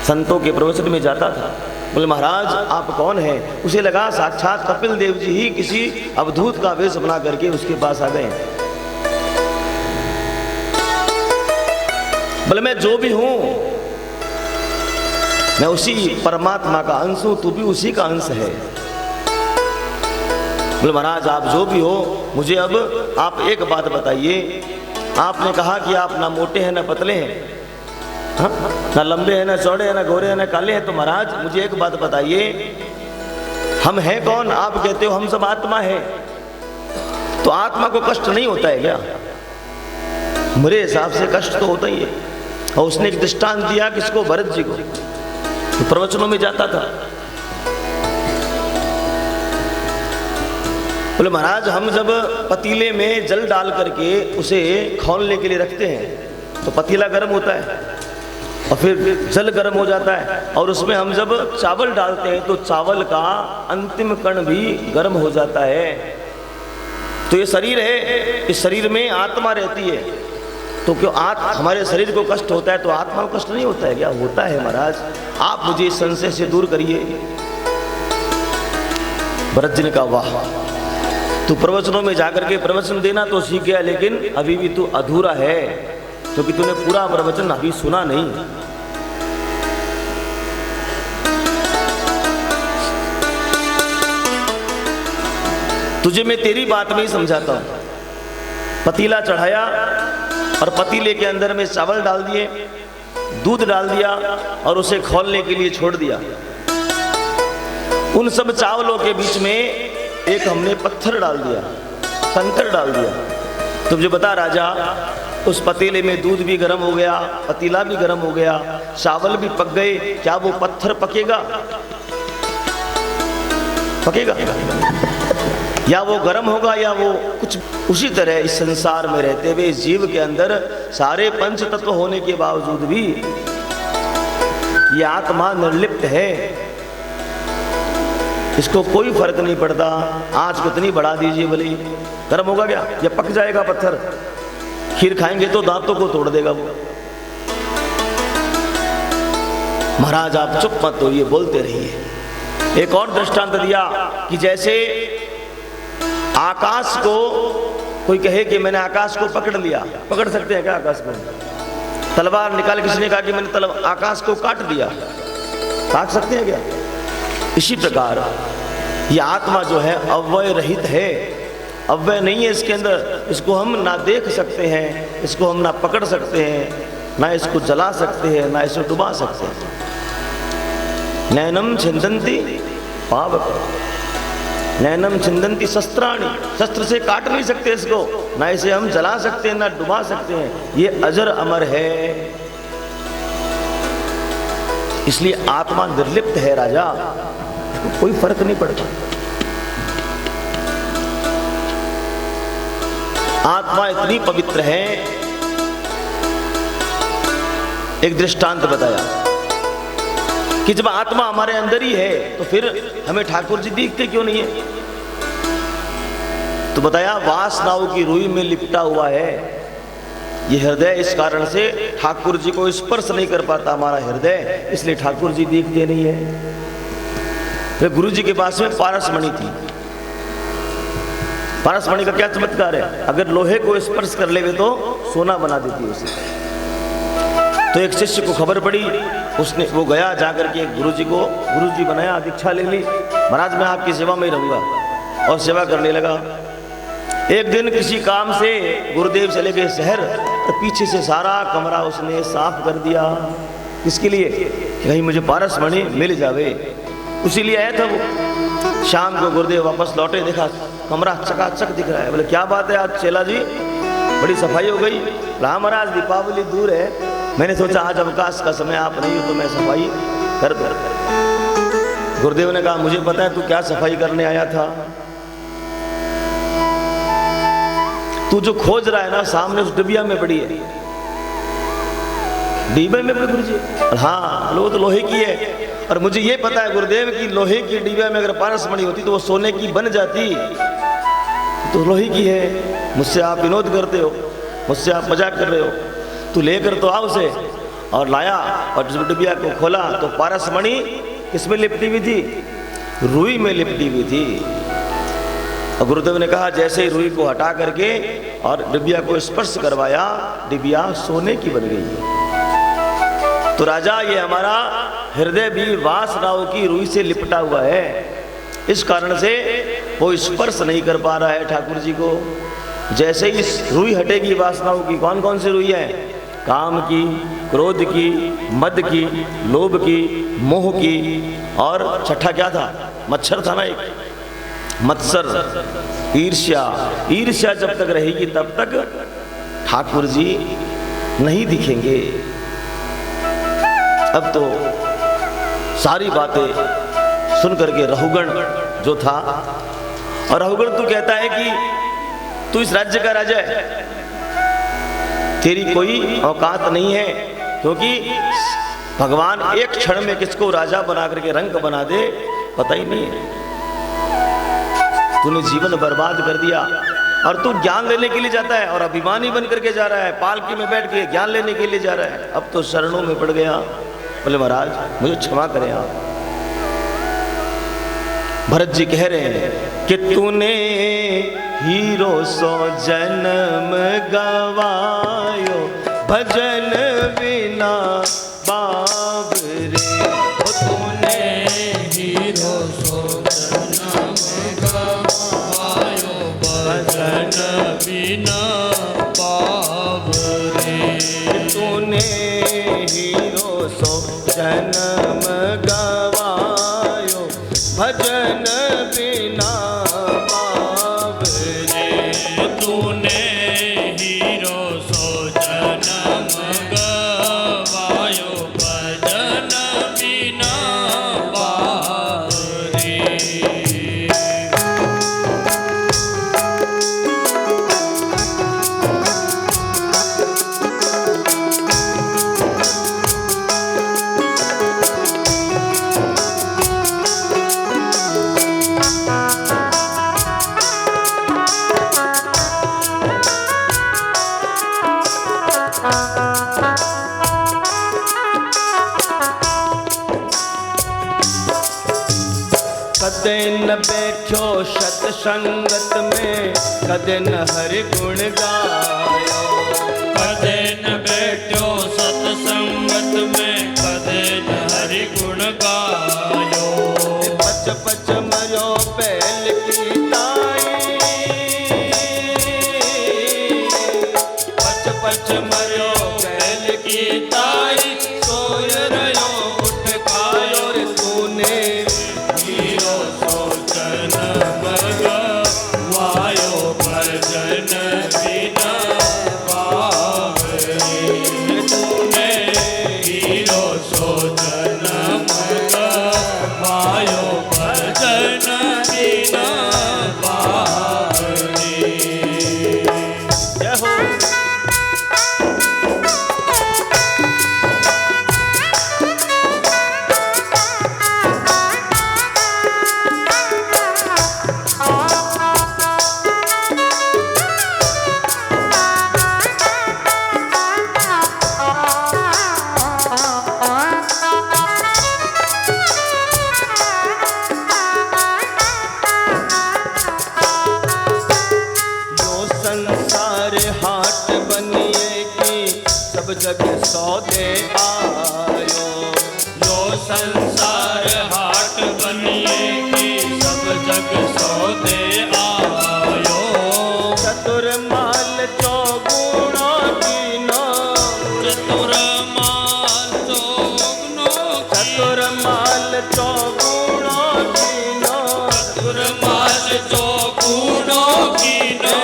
संतों के प्रवचन में जाता था। बोले महाराज आप कौन हैं? उसे लगा साक्षात कपिल देव जी ही किसी अवधूत का वेश बना करके उसके पास आ गए। बोले मैं जो भी हूं मैं उसी परमात्मा का अंश हूं, तू भी उसी का अंश है। बोले महाराज आप जो भी हो, मुझे अब आप एक बात बताइए। आपने कहा कि आप ना मोटे हैं ना पतले हैं, हाँ? ना लंबे हैं ना चौड़े हैं ना गोरे हैं ना काले हैं। तो महाराज मुझे एक बात बताइए, हम हैं कौन? आप कहते हो हम सब आत्मा है, तो आत्मा को कष्ट नहीं होता है क्या? मेरे हिसाब से कष्ट तो होता ही है। और उसने एक दृष्टांत दिया किसको? भरत जी को। तो प्रवचनों में जाता था। बोले महाराज हम जब पतीले में जल डाल करके उसे खौलने के लिए रखते हैं तो पतीला गर्म होता है और फिर जल गर्म हो जाता है, और उसमें हम जब चावल डालते हैं तो चावल का अंतिम कण भी गर्म हो जाता है। तो ये शरीर है, इस शरीर में आत्मा रहती है। तो क्यों हमारे शरीर को कष्ट होता है तो आत्मा को कष्ट नहीं होता है क्या? होता है महाराज। आप मुझे इस संशय से दूर करिए। भरत जी ने कहा वाह, तू प्रवचनों में जाकर के प्रवचन देना तो सीख गया, लेकिन अभी भी तू अधूरा है, क्योंकि तूने पूरा प्रवचन अभी सुना नहीं। तुझे मैं तेरी बात में ही समझाता हूं। पतीला चढ़ाया और पतीले के अंदर में चावल डाल दिए, दूध डाल दिया और उसे खौलने के लिए छोड़ दिया। उन सब चावलों के बीच में एक हमने पत्थर डाल दिया, कंकड़ डाल दिया। तो मुझे बता राजा, उस पतीले में दूध भी गर्म हो गया, पतीला भी गर्म हो गया, चावल भी पक गए, क्या वो पत्थर पकेगा? पकेगा या वो गर्म होगा या वो कुछ? उसी तरह इस संसार में रहते हुए इस जीव के अंदर सारे पंच तत्व होने के बावजूद भी ये आत्मा निर्लिप्त है। इसको कोई फर्क नहीं पड़ता। आँच कितनी बढ़ा दीजिए भले, गर्म होगा क्या? या पक जाएगा पत्थर। खीर खाएंगे तो दांतों को तोड़ देगा वो। महाराज आप चुप मत होइए, बोलते रहिए। एक और दृष्टांत दिया कि जैसे आकाश को कोई कहे कि मैंने आकाश को पकड़ लिया। पकड़ सकते हैं क्या आकाश को? तलवार निकाल किसी ने कहा कि मैंने आकाश को काट दिया, काट सकते हैं क्या? इसी प्रकार ये आत्मा जो है अव्यय रहित है, अव्यय नहीं है इसके अंदर। इसको हम ना देख सकते हैं, इसको हम ना पकड़ सकते हैं, ना इसको जला सकते हैं, ना इसे डुबा सकते हैं। नैनम छिंदंती पावक, नैनम छिंदंती शस्त्राणि, शस्त्र से काट नहीं सकते इसको, ना इसे हम जला सकते हैं ना डुबा सकते हैं। ये अजर अमर है, इसलिए आत्मा निर्लिप्त है राजा, इसको कोई फर्क नहीं पड़ता। आत्मा इतनी पवित्र है। एक दृष्टांत बताया कि जब आत्मा हमारे अंदर ही है तो फिर हमें ठाकुर जी दिखते क्यों नहीं है? तो बताया वासनाओं की रुई में लिपटा हुआ है ये हृदय, इस कारण से ठाकुर जी को स्पर्श नहीं कर पाता हमारा हृदय, इसलिए ठाकुर जी दिखते नहीं है। फिर गुरु जी के पास में पारस मणि थी, पारसमणि का क्या चमत्कार है, अगर लोहे को स्पर्श कर लेवे तो सोना बना देती है उसे। तो एक शिष्य को खबर पड़ी, उसने वो गया जाकर के गुरुजी को गुरुजी बनाया, दीक्षा ले ली, महाराज मैं आपकी सेवा में ही रहूंगा, और सेवा करने लगा। एक दिन किसी काम से गुरुदेव चले गए शहर, तो पीछे से सारा कमरा उसने साफ कर दिया। किसके लिए? कहीं मुझे पारसमणि मिल जावे, उसी लिए आया था वो। शाम को गुरुदेव वापस लौटे, देखा कमरा चकाचक दिख रहा है। बोले क्या बात है आज चेला जी, बड़ी सफाई हो गई। राम महाराज दीपावली दूर है, मैंने सोचा आज अवकाश का समय आप नहीं हो तो मैं सफाई कर दूं। गुरुदेव ने कहा मुझे पता है तू क्या सफाई करने आया था, तू जो खोज रहा है ना सामने उस डिबिया में पड़ी है। डिब्बे में पड़ी गुरुजी? हाँ, वो तो लोहे की है, और मुझे ये पता है गुरुदेव की लोहे की डिबिया में अगर पारसमणि होती तो वो सोने की बन जाती, तो लोहे की है। मुझसे आप विनोद करते हो, मुझसे आप मजाक कर रहे हो, तू लेकर तो आ उसे। और लाया, और जब डिबिया को खोला तो पारसमणि किसमें लिपटी हुई थी? रुई में लिपटी हुई थी। और गुरुदेव ने कहा जैसे ही रुई को हटा करके और डिबिया को स्पर्श करवाया, डिबिया सोने की बन गई। तो राजा ये हमारा हृदय भी वासनाओं की रुई से लिपटा हुआ है, इस कारण से वो स्पर्श नहीं कर पा रहा है ठाकुर जी को। जैसे ही रुई हटेगी वासनाओं की, कौन कौन सी रुई है? काम की, क्रोध की, मद की, लोभ की, मोह की, और छठा क्या था? मच्छर था ना एक, मत्सर, ईर्ष्या। ईर्ष्या जब तक रहेगी तब तक ठाकुर जी नहीं दिखेंगे। अब तो सारी बातें सुन करके रहुगण जो था, और रहुगण तू कहता है कि तू इस राज्य का राजा है, तेरी कोई औकात नहीं है, क्योंकि भगवान एक क्षण में किसको राजा बना करके रंक बना दे पता ही नहीं है। तूने जीवन बर्बाद कर दिया, और तू ज्ञान लेने के लिए जाता है और अभिमानी बन करके जा रहा है, पालकी में बैठ के ज्ञान लेने के लिए जा रहा है। अब तो शरणों में पड़ गया। बोले महाराज मुझे क्षमा करें आप। भरत जी कह रहे हैं कि तूने हीरो सो जन्म गवायो, भजन बिना बाबरे। तूने हीरो सो जन्म गवायो, भजन बिना बाबरे। तूने हीरो सो जन्म गवायो, भजन बिना बाबरे। तूने हीरो सो जन्म गवायो, भजन बिना बाबरे। कदे न बैठो सत्संगत में, कदे न हरि गुण गायो। कदे न बैठो सत्संगत में, कदे न हरि गुण गायो। पच पच मरो पहल की ताई, पच पच मरो पहल की ताई, सोय रयो उठ खायो। और तूने हीरो सो जन्म गवायो, भजन बिना बाबरे। तूने हीरो सो जन्म गवायो, भजन बिना बाबरे। जय हो। संसार हाट बनिए की सब जग सौदे आयो। यो संसार हाट बनिए की सब जग सौदे आयो। चतुर माल चौगुणा कीनो, चतुर माल चौगुनो चतुर माल चौगुणा कीनो, चतुर माल चौगुनो कीनो।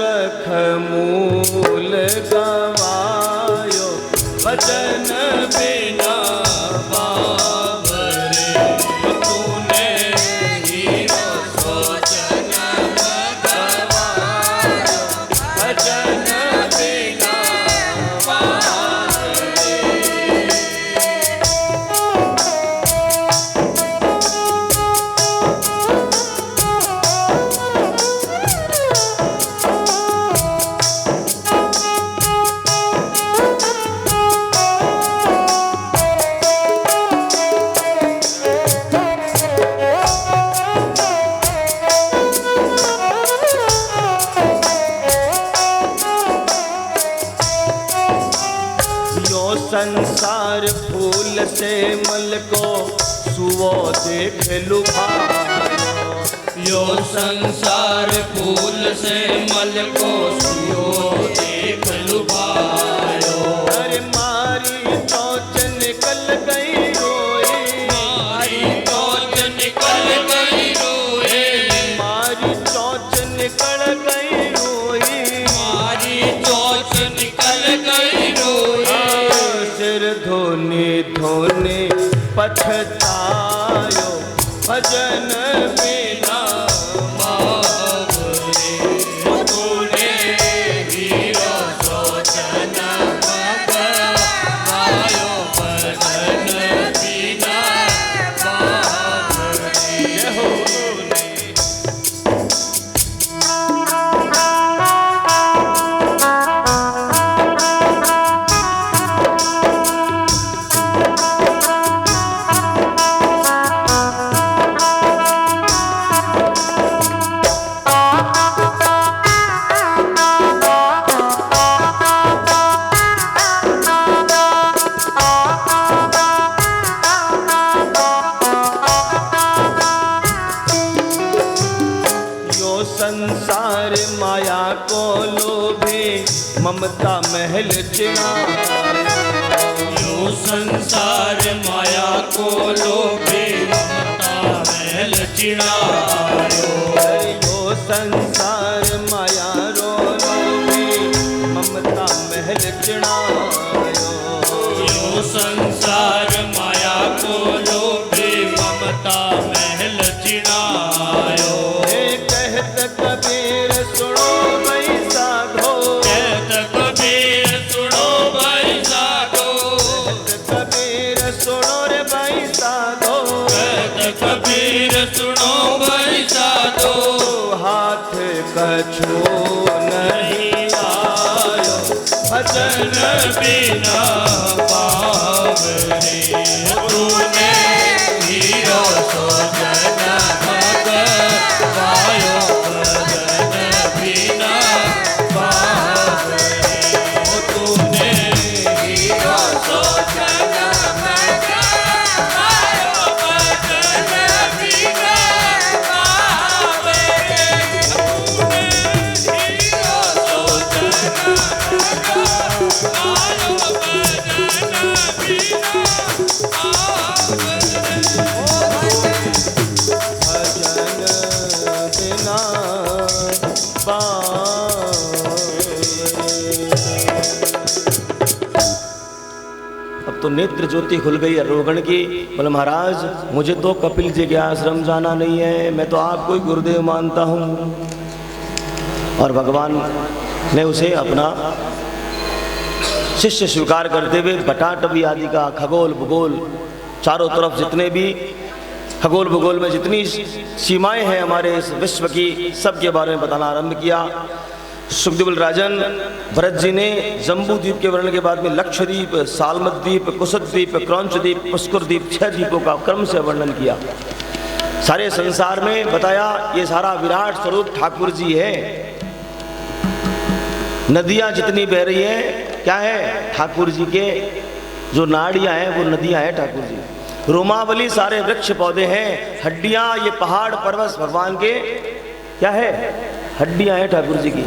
मूर्ख मूल गवायो भजन बिना बाबरे तूने हीरो सोचन गवायो भजन बिना यो संसार फूल से मल को सुवो देख लुभायो। यो संसार फूल से मल को सुयो देख लुभायो। अरे मारी चोच निकल गई रोई, मारी चोच निकल गई रोए। मारी चोच निकल गई रोई, मारी चोच निकल गई रोए। सिर धोने धोने पछतायो भजन बिना बाबरे तूने हीरो सोचन गवायो भजन बिना बाबरे। जय हो। यो संसार माया को लोभे ममता महल चिनायो। यो संसार माया को लोभे ममता महल चिड़ायो। यो संसार माया रो लोभे ममता महल चिनायो। यो संसार माया को लोभे ममता महल चिड़ायो। कहत कबीर सुनो भाई साधो, कहत कबीर सुनो भाई साधो। कहत कबीर सुनो रे भाई साधो। कहत कबीर सुनो भाई साधो। हाथ कछु नहीं आयो भजन बिना बाबरे तूने हीरो सोचन गवायो भजन बिना बाबरे तूने हीरो सोचन गवायो भजन बिना बाबरे तूने हीरो सोचन गवायो भजन बिना भजन बिना अब तो नेत्र ज्योति खुल गई रोगण की। बोले महाराज मुझे तो कपिल जी के आश्रम जाना नहीं है, मैं तो आपको ही गुरुदेव मानता हूँ। और भगवान ने उसे अपना शिष्य स्वीकार करते हुए बटाटवी आदि का खगोल भूगोल चारों तरफ जितने भी खगोल भूगोल में जितनी सीमाएं हैं हमारे इस विश्व की, सब के बारे में बताना आरंभ किया। सुखदेव राजन भरत जी ने जम्बू द्वीप के वर्णन के बाद में लक्षद्वीप, सालमत द्वीप, कुसुत द्वीप, क्रौंच द्वीप, पुष्कर द्वीप, 6 द्वीपों का क्रम से वर्णन किया। सारे संसार में बताया ये सारा विराट स्वरूप ठाकुर जी है। नदियां जितनी बह रही हैं क्या है, ठाकुर जी के जो नाड़ियां हैं वो नदियां हैं ठाकुर जी। रोमावली सारे वृक्ष पौधे हैं, हड्डियां ये पहाड़ पर्वत भगवान के क्या है, हड्डियां हैं ठाकुर जी की।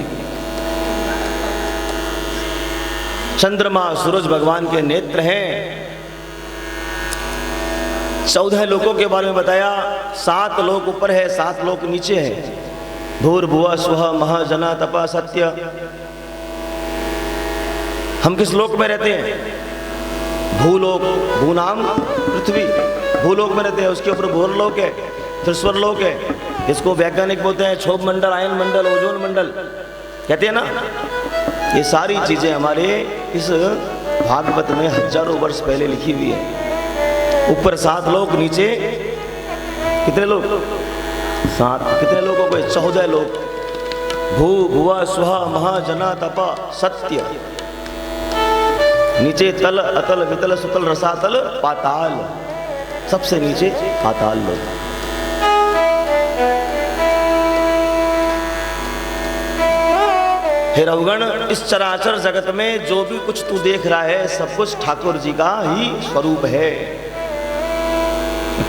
चंद्रमा सूरज भगवान के नेत्र हैं। 14 लोकों के बारे में बताया, 7 लोक ऊपर है, 7 लोक नीचे है। भूर्भुवः स्वः महाजना तपा सत्य। हम किस लोक में रहते हैं, भूलोक, भूनाम पृथ्वी, भूलोक में रहते हैं। उसके ऊपर भूरलोक है, फिर स्वरलोक है। इसको वैज्ञानिक बोलते हैं क्षोभ मंडल, आयन मंडल, ओजोन मंडल कहते हैं ना। ये सारी चीजें हमारे इस भागवत में हजारों वर्ष पहले लिखी हुई है। ऊपर 7 लोक, नीचे कितने लोग, 7, कितने लोगों को, 14 लोग। भू भुवः स्वः महाजना तपा सत्य। नीचे तल अतल वितल सुतल रसातल पाताल, सबसे नीचे पाताल लोग। हे रघुगण, इस चराचर जगत में जो भी कुछ तू देख रहा है सब कुछ ठाकुर जी का ही स्वरूप है।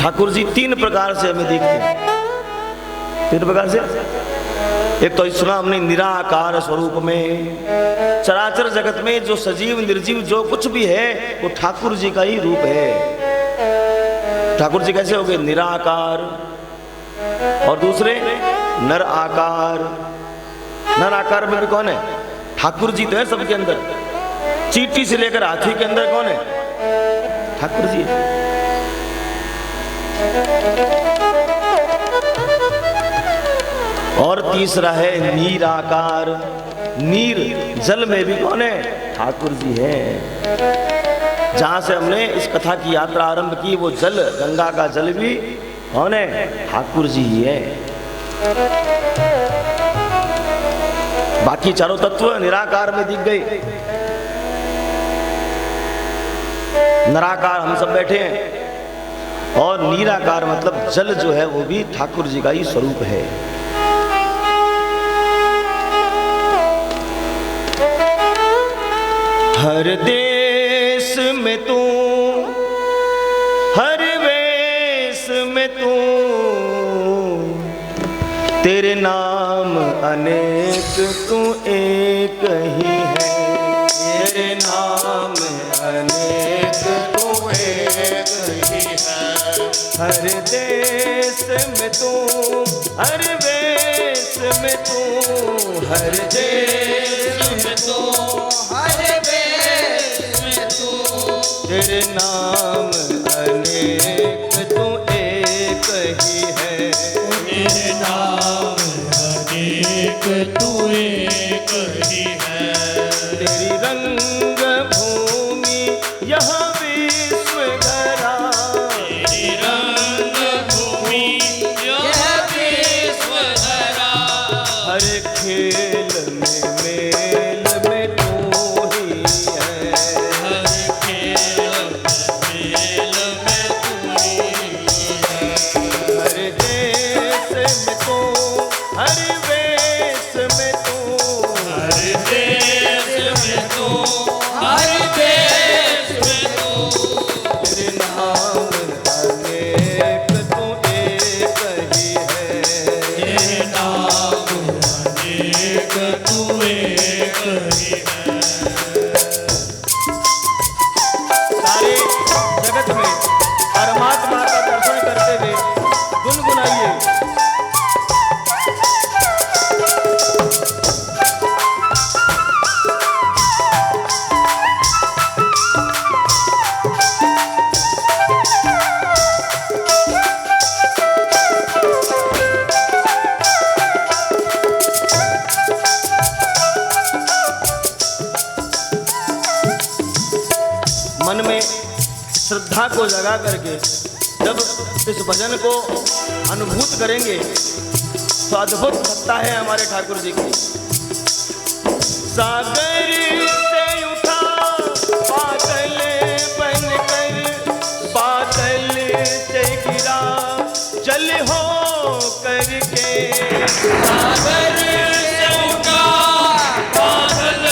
ठाकुर जी 3 प्रकार से हमें दिखते हैं। 3 प्रकार से, एक तो सुना हमने निराकार स्वरूप में। चराचर जगत में जो सजीव निर्जीव जो कुछ भी है वो ठाकुर जी का ही रूप है। ठाकुर जी कैसे हो गए, निराकार। और दूसरे नर आकार। नर आकार में भी कौन है, ठाकुर जी तो है सबके अंदर। चींटी से लेकर हाथी के अंदर कौन है, ठाकुर जी है। और तीसरा है नीराकार। नीर, जल में भी कौन है, ठाकुर जी है। जहां से हमने इस कथा की यात्रा आरंभ की वो जल, गंगा का जल भी कौन है, ठाकुर जी ही है। बाकी चारों तत्व निराकार में दिख गए। निराकार हम सब बैठे हैं, और निराकार मतलब जल जो है वो भी ठाकुर जी का ही स्वरूप है। हर देश में तू, हर वेश में तू, तेरे नाम अनेक तू एक ही है। तेरे नाम अनेक तू एक ही है। हर देश में तू, हर वेश में तू, हर देश में तू, हर वेश में तू, तेरे नाम अनेक तू एक ही है। तेरे नाम अनेक तू एक ही है। तेरी रंग भूमि यहाँ विश्व धरा। तेरी रंग भूमि यह विश्व धरा। हर खेल में मेल में तू ही है। हर खेल में मेल में तू ही है। हर देश में तू, हर वेश में तू, हर देश में तू, हर देश में तू, तेरे नाम अनेक तू एक ही है। तेरे नाम अनेक तू एक ही है। सारे जगत में परमात्मा का दर्शन करते हुए गुनगुनाइए। मन में श्रद्धा को जगा करके जब इस भजन को अनुभूत करेंगे तो अद्भुत सत्ता है हमारे ठाकुर जी की। सागर से उठा बादल बनकर, बादल से गिरा जल हो करके। सागर से उठा बादल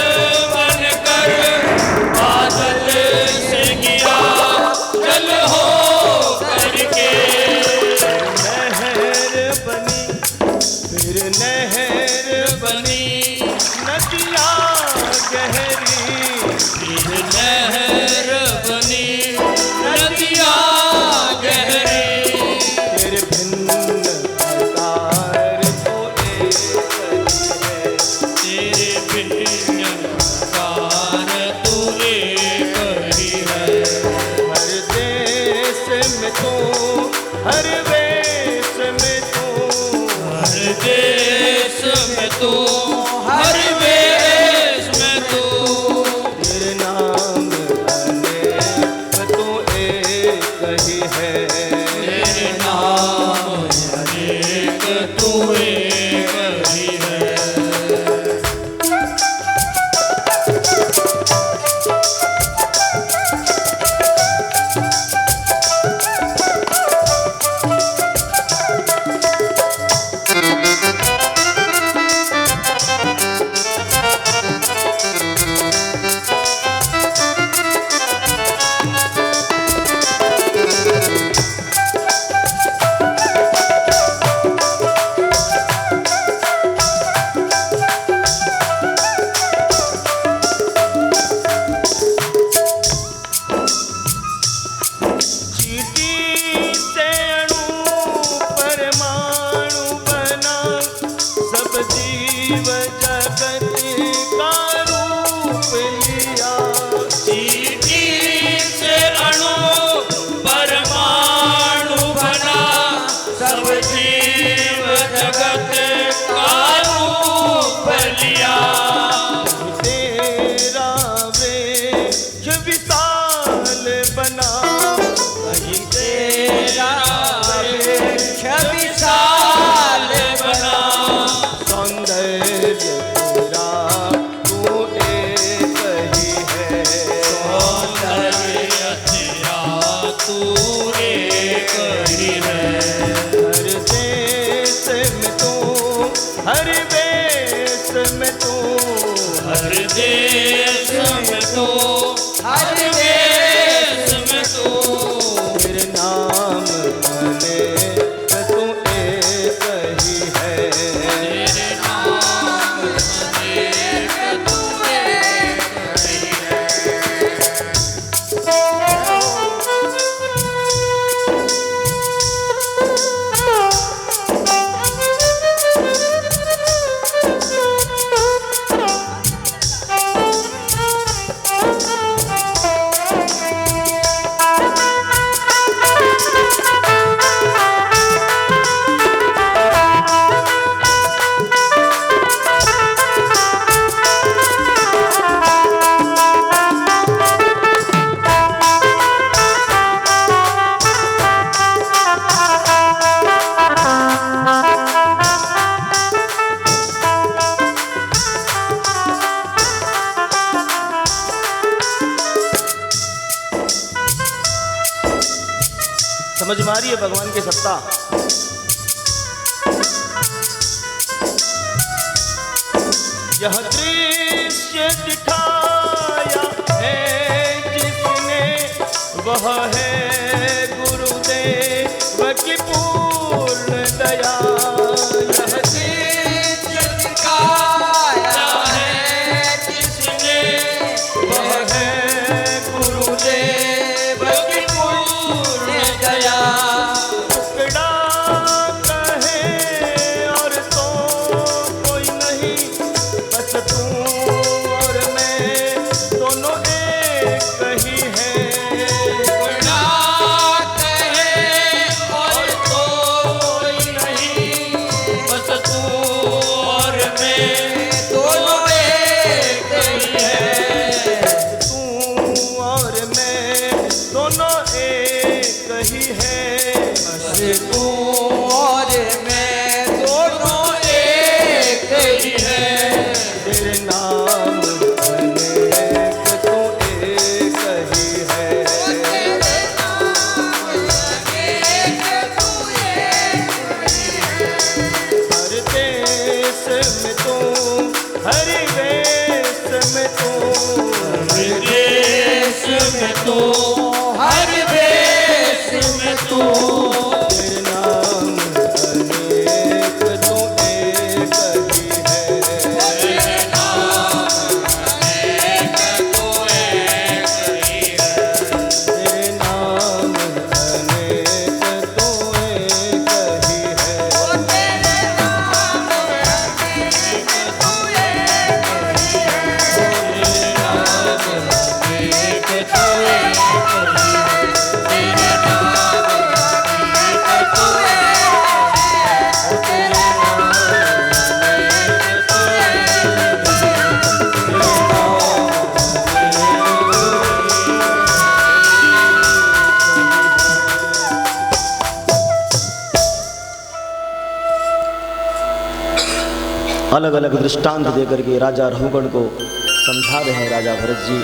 निरंकार तू एक ही है। हर देश में तू, हर वेश में तू, हर देश में तू, हर वेश में तू, तेरे नाम अनेक तू एक ही है। तेरे नाम अनेक तू एक ही है। चींटी से अणु परमाणु बना, सब जीव जगत का रूप लिया। चींटी से अणु परमाणु बना, सब जीव जगत का रूप लिया। तेरा वृक्ष विशाल बना, कहीं तेरा वृक्ष विशाल बना, सौंदर्य तेरा तू एक ही है। सौंदर्य तेरा तू एक ही है। हर देश में तू, हर वेश में तू, हर देश में तू, हर देश में तू, तेरे नाम अनेक तू एक ही है। तेरे नाम अनेक तू एक ही है। समझ में आ रही है भगवान की सत्ता। यह दृश्य दिखाया है जिसने, वह है गुरुदेव की पूर्ण दया। यह दृश्य दिखाया है जिसने, वह है गुरुदेव की पूर्ण दया। टुकड़ा कहे और तो कोई नहीं, बस तू और मैं दोनों एक ही हैं। बड़ा कहे और तो कोई नहीं, बस तू और मैं दोनों एक ही है। तू और मैं दोनों एक ही हैं। बस तू और मैं दोनों एक ही है। तेरे नाम अनेक तू एक ही है। तेरे नाम अनेक तू एक ही है। हर देश में तू, हर वेश में तू, हर देश में तू, हर देश में तू, तेरे नाम अनेक तू एक ही है। तेरे नाम अनेक तू एक ही है। तेरे नाम अनेक तू एक ही है। तेरे नाम अनेक तू एक ही अलग अलग दृष्टांत देकर के राजा रहुगण को समझा रहे हैं राजा भरत जी।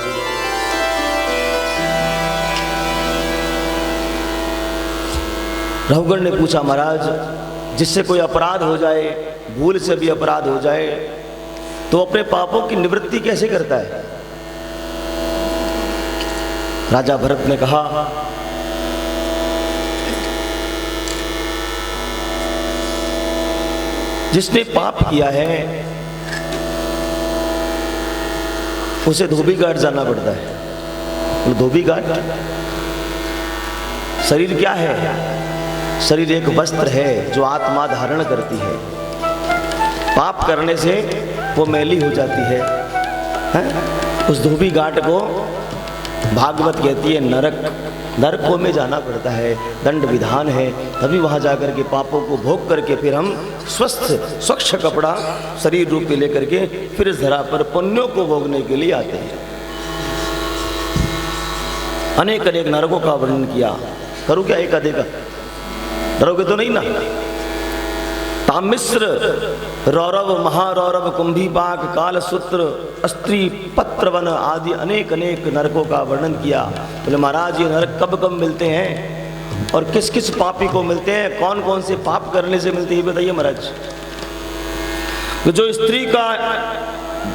रहुगण ने पूछा, महाराज जिससे कोई अपराध हो जाए, भूल से भी अपराध हो जाए, तो अपने पापों की निवृत्ति कैसे करता है? राजा भरत ने कहा, जिसने पाप किया है उसे धोबी घाट जाना पड़ता है। धोबी घाट शरीर क्या है? शरीर एक वस्त्र है जो आत्मा धारण करती है। पाप करने से वो मैली हो जाती है? उस धोबी घाट को भागवत कहती है नरक। नरकों में जाना पड़ता है, दंड विधान है, तभी वहां जाकर के पापों को भोग करके फिर हम स्वस्थ स्वच्छ कपड़ा शरीर रूप में लेकर के फिर इस धरा पर पुण्यों को भोगने के लिए आते हैं। अनेक अनेक नरकों का वर्णन किया। करूँ क्या एक आधे का? डरोगे तो नहीं ना? तामिश्र, रौरव, महारौरव, कुंभीपाक, कालसूत्र, अस्त्री, पत्रवन आदि अनेक अनेक नरकों का वर्णन किया। बोले महाराज ये नरक कब कब मिलते हैं और किस किस पापी को मिलते हैं, कौन कौन से पाप करने से मिलते हैं, बताइए महाराज। तो जो स्त्री का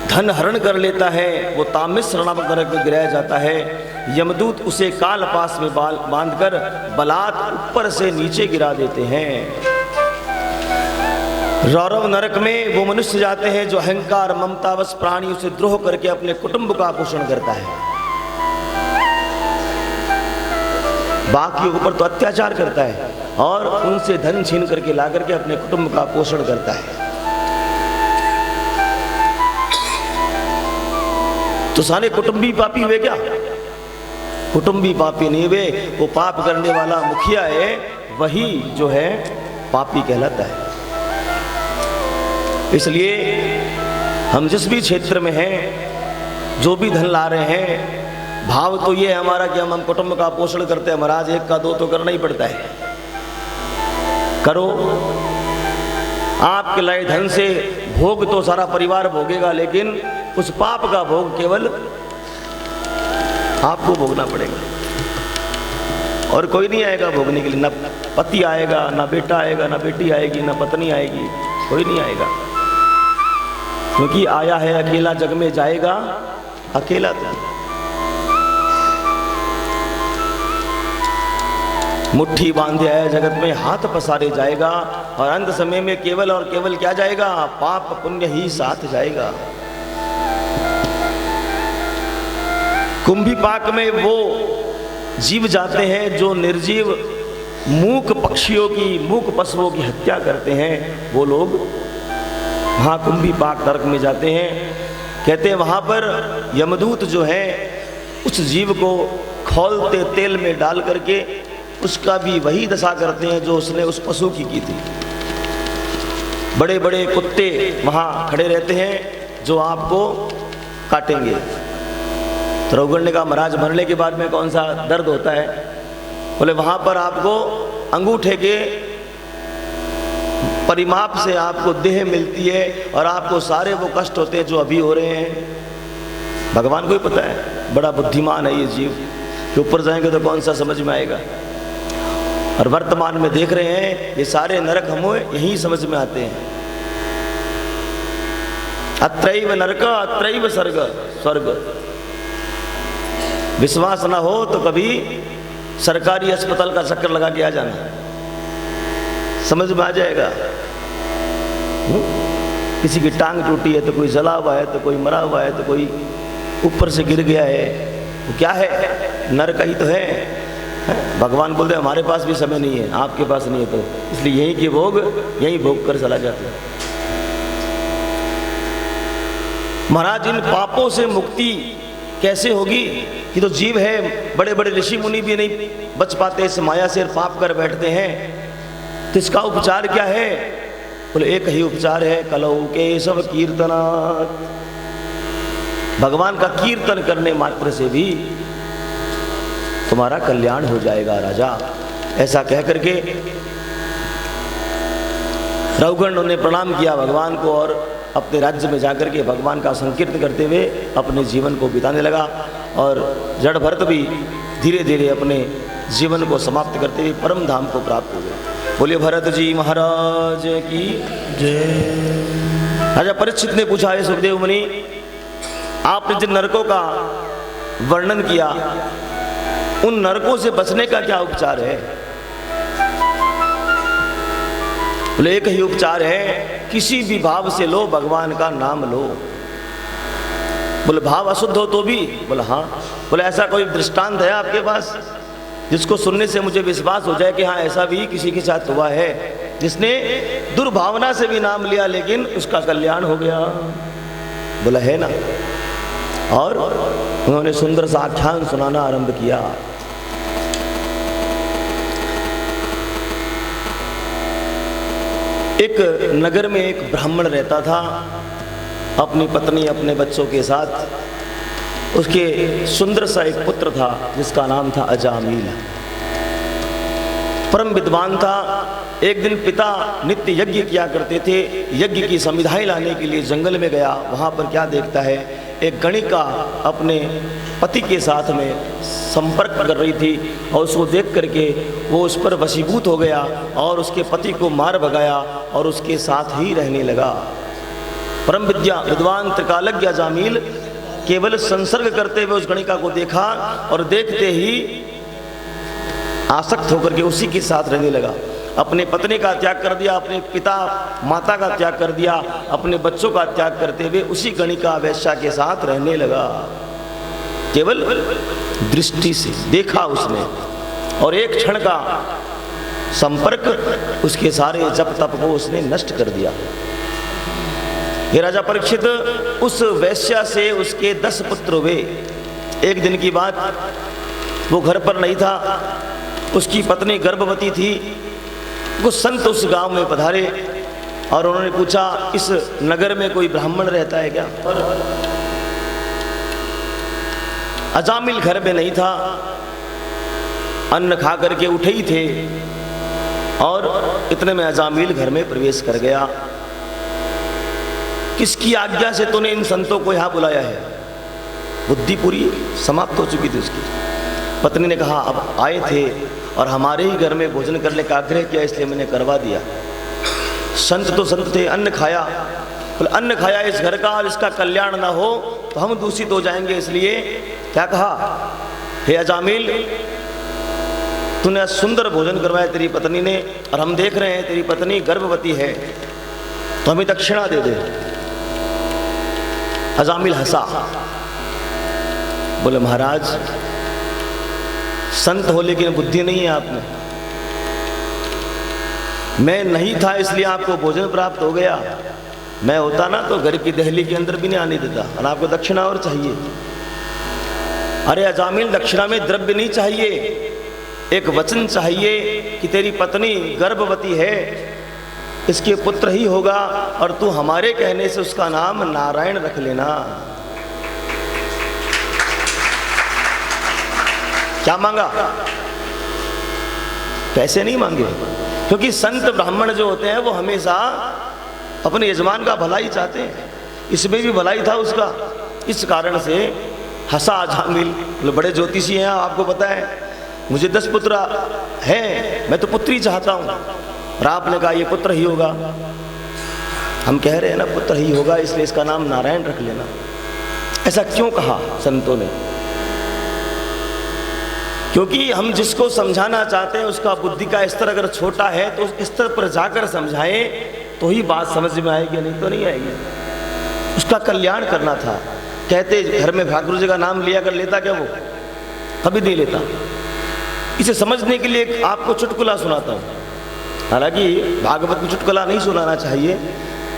धन हरण कर लेता है वो तामिश्र नामक नरक में गिराया जाता है। यमदूत उसे काल पास में बांधकर बलात् ऊपर से नीचे गिरा देते हैं। रौरव नरक में वो मनुष्य जाते हैं जो अहंकार ममतावश प्राणियों से द्रोह करके अपने कुटुंब का पोषण करता है, बाकियों के ऊपर तो अत्याचार करता है और उनसे धन छीन करके ला करके अपने कुटुंब का पोषण करता है। तो सारे कुटुंबी पापी हुए क्या? कुटुंबी पापी नहीं हुए, वो पाप करने वाला मुखिया है, वही जो है पापी कहलाता है। इसलिए हम जिस भी क्षेत्र में हैं, जो भी धन ला रहे हैं, भाव तो ये है हमारा कि हम कुटुंब का पोषण करते हैं। महाराज एक का दो तो करना ही पड़ता है। करो, आपके लाए धन से भोग तो सारा परिवार भोगेगा, लेकिन उस पाप का भोग केवल आपको भोगना पड़ेगा और कोई नहीं आएगा भोगने के लिए। ना पति आएगा, ना बेटा आएगा, ना बेटी आएगी, ना पत्नी आएगी, कोई नहीं आएगा, क्योंकि आया है अकेला, जग में जाएगा अकेला। मुट्ठी बांधे आया जगत में, हाथ पसारे जाएगा, और अंत समय में केवल और केवल क्या जाएगा? पाप पुण्य ही साथ जाएगा। कुंभीपाक में वो जीव जाते हैं जो निर्जीव मूक पक्षियों की, मूक पशुओं की हत्या करते हैं। वो लोग वहाँ कुंभीपाक नरक में जाते हैं। कहते हैं वहाँ पर यमदूत जो है उस जीव को खौलते तेल में डाल करके उसका भी वही दशा करते हैं जो उसने उस पशु की थी। बड़े बड़े कुत्ते वहाँ खड़े रहते हैं जो आपको काटेंगे। तो रघुगण ने कहा महाराज मरने के बाद में कौन सा दर्द होता है? बोले वहाँ पर आपको अंगूठे के परिमाप से आपको देह मिलती है और आपको सारे वो कष्ट होते हैं जो अभी हो रहे हैं। भगवान को ही पता है, बड़ा बुद्धिमान है ये जीव, कि ऊपर जाएंगे तो कौन सा समझ में आएगा। और वर्तमान में देख रहे हैं ये सारे नरक हमें यही समझ में आते हैं। अत्रैव नरक अत्रैव स्वर्ग। विश्वास ना हो तो कभी सरकारी अस्पताल का चक्कर लगा के आ जाना, समझ में आ जाएगा। किसी की टांग टूटी है तो कोई जला हुआ है, तो कोई मरा हुआ है, तो कोई ऊपर से गिर गया है, वो क्या है? नरक ही तो है। भगवान बोलते हैं हमारे पास भी समय नहीं है, आपके पास नहीं है, तो इसलिए यहीं के भोग यहीं भोग कर चला जाता है। महाराज इन पापों से मुक्ति कैसे होगी? कि तो जीव है, बड़े बड़े ऋषि मुनि भी नहीं बच पाते इस माया से, पाप कर बैठते हैं। तो इसका उपचार क्या है? बोले एक ही उपचार है, कलौ केशव कीर्तनात्। भगवान का कीर्तन करने मात्र से भी तुम्हारा कल्याण हो जाएगा राजा। ऐसा कह करके रघुगण ने प्रणाम किया भगवान को और अपने राज्य में जाकर के भगवान का संकीर्तन करते हुए अपने जीवन को बिताने लगा। और जड़ भरत भी धीरे धीरे अपने जीवन को समाप्त करते हुए परम धाम को प्राप्त हो गए। बोलिए भरत जी महाराज की जय। राजा परीक्षित ने पूछा, है सुखदेव मुनि, आपने जिन नरकों का वर्णन किया उन नरकों से बचने का क्या उपचार है? बोले एक ही उपचार है, किसी भी भाव से लो, भगवान का नाम लो। बोले भाव अशुद्ध हो तो भी? बोले हाँ। बोले ऐसा कोई दृष्टांत है आपके पास जिसको सुनने से मुझे विश्वास हो जाए कि हाँ ऐसा भी किसी के साथ हुआ है, जिसने दुर्भावना से भी नाम लिया लेकिन उसका कल्याण हो गया? बोला है ना। और उन्होंने सुंदर सा आख्यान सुनाना आरंभ किया। एक नगर में एक ब्राह्मण रहता था, अपनी पत्नी अपने बच्चों के साथ। उसके सुंदर सा एक पुत्र था जिसका नाम था अजामिल। परम विद्वान था। एक दिन पिता नित्य यज्ञ किया करते थे, यज्ञ की समिधाएं लाने के लिए जंगल में गया। वहाँ पर क्या देखता है, एक गणिका अपने पति के साथ में संपर्क कर रही थी और उसको देख करके वो उस पर वशीभूत हो गया और उसके पति को मार भगाया और उसके साथ ही रहने लगा। परम विद्वान त्रिकालज्ञ अजामिल केवल संसर्ग करते हुए उस गणिका को देखा और देखते ही आसक्त होकर के उसी के साथ रहने लगा। अपने पत्नी का त्याग कर दिया, अपने पिता माता का त्याग कर दिया, अपने बच्चों का त्याग करते हुए उसी गणिका वेश्या के साथ रहने लगा। केवल दृष्टि से देखा उसने और एक क्षण का संपर्क उसके सारे जप तप को उसने नष्ट कर दिया। ये राजा परीक्षित, उस वेश्या से उसके 10 पुत्र हुए। एक दिन की बात, वो घर पर नहीं था, उसकी पत्नी गर्भवती थी। कुछ संत उस गांव में पधारे और उन्होंने पूछा, इस नगर में कोई ब्राह्मण रहता है क्या? अजामिल घर में नहीं था, अन्न खा करके उठे ही थे और इतने में अजामिल घर में प्रवेश कर गया। किसकी आज्ञा से तूने इन संतों को यहाँ बुलाया है? बुद्धि पूरी समाप्त हो चुकी थी उसकी। पत्नी ने कहा, अब आए थे और हमारे ही घर में भोजन करने का आग्रह किया, इसलिए मैंने करवा दिया। संत तो संत थे, अन्न खाया, अन्न खाया इस घर का और इसका कल्याण ना हो तो हम दूषित हो जाएंगे। इसलिए क्या कहा, हे अजामिल, तूने सुंदर भोजन करवाया तेरी पत्नी ने और हम देख रहे हैं तेरी पत्नी गर्भवती है, तो हमें दक्षिणा दे दे। अजामिल हंसा, बोले महाराज संत हो लेकिन बुद्धि नहीं है आप में। मैं नहीं था इसलिए आपको भोजन प्राप्त हो गया, मैं होता ना तो घर की दहली के अंदर भी नहीं आने देता और आपको दक्षिणा और चाहिए। अरे अजामिल, दक्षिणा में द्रव्य नहीं चाहिए, एक वचन चाहिए कि तेरी पत्नी गर्भवती है, इसके पुत्र ही होगा और तू हमारे कहने से उसका नाम नारायण रख लेना। क्या मांगा? पैसे नहीं मांगे, क्योंकि संत ब्राह्मण जो होते हैं वो हमेशा अपने यजमान का भलाई चाहते हैं। इसमें भी भलाई था उसका, इस कारण से हंसा अजामिल। बड़े ज्योतिषी हैं, आपको पता है मुझे 10 पुत्र हैं, मैं तो पुत्री चाहता हूँ और आपने कहा ये पुत्र ही होगा। हम कह रहे हैं ना पुत्र ही होगा, इसलिए इसका नाम नारायण रख लेना। ऐसा क्यों कहा संतों ने? क्योंकि हम जिसको समझाना चाहते हैं उसका बुद्धि का स्तर अगर छोटा है तो उस स्तर पर जाकर समझाएं तो ही बात समझ में आएगी, नहीं तो नहीं आएगी। उसका कल्याण करना था। कहते घर में ठाकुर जी का नाम लिया कर लेता क्या वो? कभी नहीं लेता। इसे समझने के लिए आपको चुटकुला सुनाता हूँ। हालांकि भागवत में चुटकुला नहीं सुनाना चाहिए,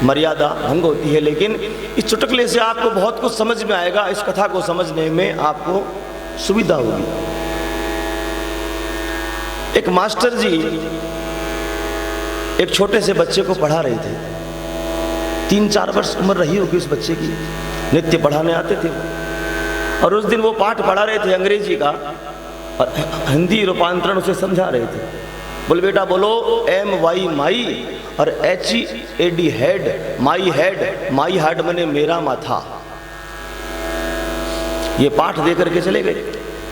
मर्यादा भंग होती है, लेकिन इस चुटकुले से आपको बहुत कुछ समझ में आएगा। इस कथा को समझने में आपको सुविधा होगी। एक मास्टर जी एक छोटे से बच्चे को पढ़ा रहे थे। 3-4 वर्ष उम्र रही होगी उस बच्चे की। नित्य पढ़ाने आते थे वो। और उस दिन वो पाठ पढ़ा रहे थे अंग्रेजी का और हिंदी रूपांतरण उसे समझा रहे थे। बोले बेटा बोलो MY माई और HEAD head, my head, my head मैंने मेरा माथा। ये पाठ दे करके चले गए।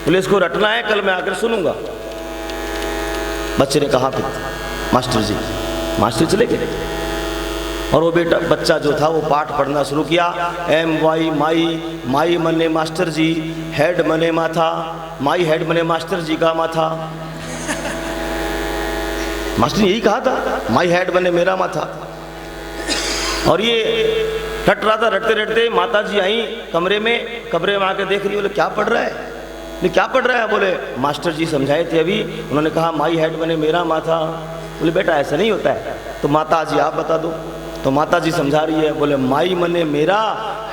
बोले इसको रटना है, कल मैं आकर सुनूंगा। बच्चे ने कहा फिर मास्टर जी, मास्टर चले गए और वो बेटा बच्चा जो था वो पाठ पढ़ना शुरू किया। MY माई, माई मने मास्टर जी, हेड मने माथा, माई हेड मने मास्टर जी का माथा। मास्टर ने यही कहा था, माई हेड मने मेरा माथा। और ये रट रहा था, रटते रटते माता जी आई कमरे में आके देख रही। बोले क्या पढ़ रहा है? क्या पढ़ रहा है? बोले मास्टर जी समझाए थे अभी, उन्होंने कहा माई हेड मने मेरा माथा। बोले बेटा ऐसा नहीं होता है, तो माता जी आप बता दो। तो माता जी समझा रही है, बोले माई मने मेरा,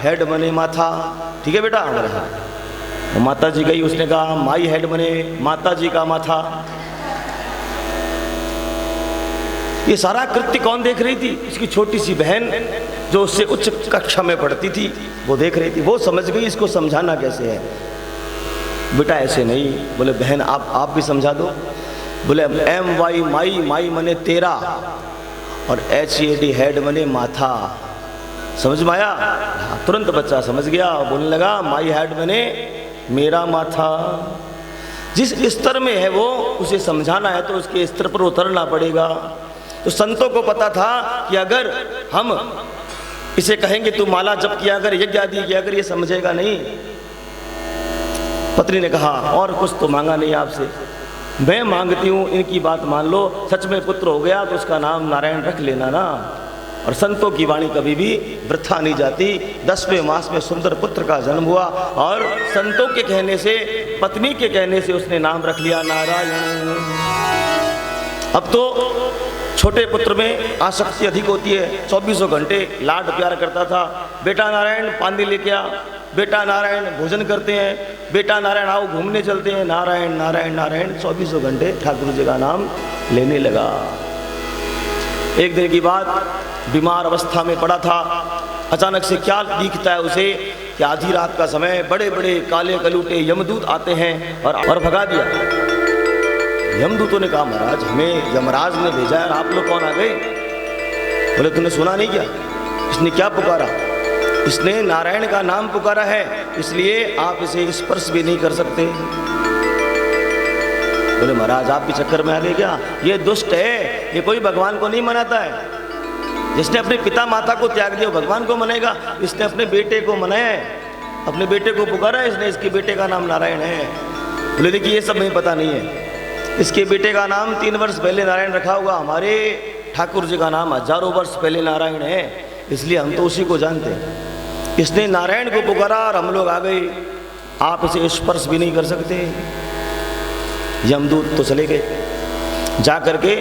हेड मने माथा। ठीक है बेटा, बोले हाँ। तो माता जी गई, उसने कहा माई हेड मने माता जी का माथा। ये सारा कृत्य कौन देख रही थी? इसकी छोटी सी बहन जो उससे उच्च कक्षा में पढ़ती थी, वो देख रही थी। वो समझ गई इसको समझाना कैसे है। बेटा ऐसे नहीं। बोले बहन आप भी समझा दो। बोले MY माई, माई मने तेरा, और HEAD हेड मने माथा। समझ में आया? तुरंत बच्चा समझ गया, बोलने लगा माई हेड मने मेरा माथा। जिस स्तर में है वो उसे समझाना है तो उसके स्तर पर उतरना पड़ेगा। तो संतों को पता था कि अगर हम इसे कहेंगे तू माला जप किया अगर, यज्ञ आदि किया अगर, ये समझेगा नहीं। पत्नी ने कहा और कुछ तो मांगा नहीं आपसे, मैं मांगती हूँ इनकी बात मान लो, सच में पुत्र हो गया तो उसका नाम नारायण रख लेना ना। और संतों की वाणी कभी भी वृथा नहीं जाती। 10वें मास में सुंदर पुत्र का जन्म हुआ और संतों के कहने से, पत्नी के कहने से उसने नाम रख लिया नारायण। अब तो छोटे पुत्र में आसक्ति अधिक होती है, 24 घंटे लाड प्यार करता था। बेटा नारायण पानी लेके आ, बेटा नारायण भोजन करते हैं, बेटा नारायण आओ घूमने चलते हैं, नारायण नारायण नारायण 24 घंटे ठाकुर जी का नाम लेने लगा। एक दिन की बात, बीमार अवस्था में पड़ा था। अचानक से क्या दिखता है उसे कि आधी रात का समय बड़े बड़े काले कलूटे यमदूत आते हैं और भगा दिया। यमदूतों ने कहा महाराज हमें यमराज ने भेजा है, आप लोग कौन आ गए? बोले तूने सुना नहीं क्या? इसने क्या पुकारा? इसने नारायण का नाम पुकारा है, इसलिए आप इसे स्पर्श भी नहीं कर सकते। बोले महाराज आप भी चक्कर में आ गए क्या? ये दुष्ट है, ये कोई भगवान को नहीं मनाता है। जिसने अपने पिता माता को त्याग दिया भगवान को मनेगा? इसने अपने बेटे को मनाया है, अपने बेटे को पुकारा है इसने, इसके बेटे का नाम नारायण है। बोले देखिए ये सब हमें पता नहीं है। इसके बेटे का नाम 3 वर्ष पहले नारायण रखा होगा, हमारे ठाकुर जी का नाम हजारों वर्ष पहले नारायण है, इसलिए हम तो उसी को जानते हैं। इसने नारायण को पुकारा और हम लोग आ गए, आप इसे स्पर्श भी नहीं कर सकते। यमदूत तो चले गए, जा करके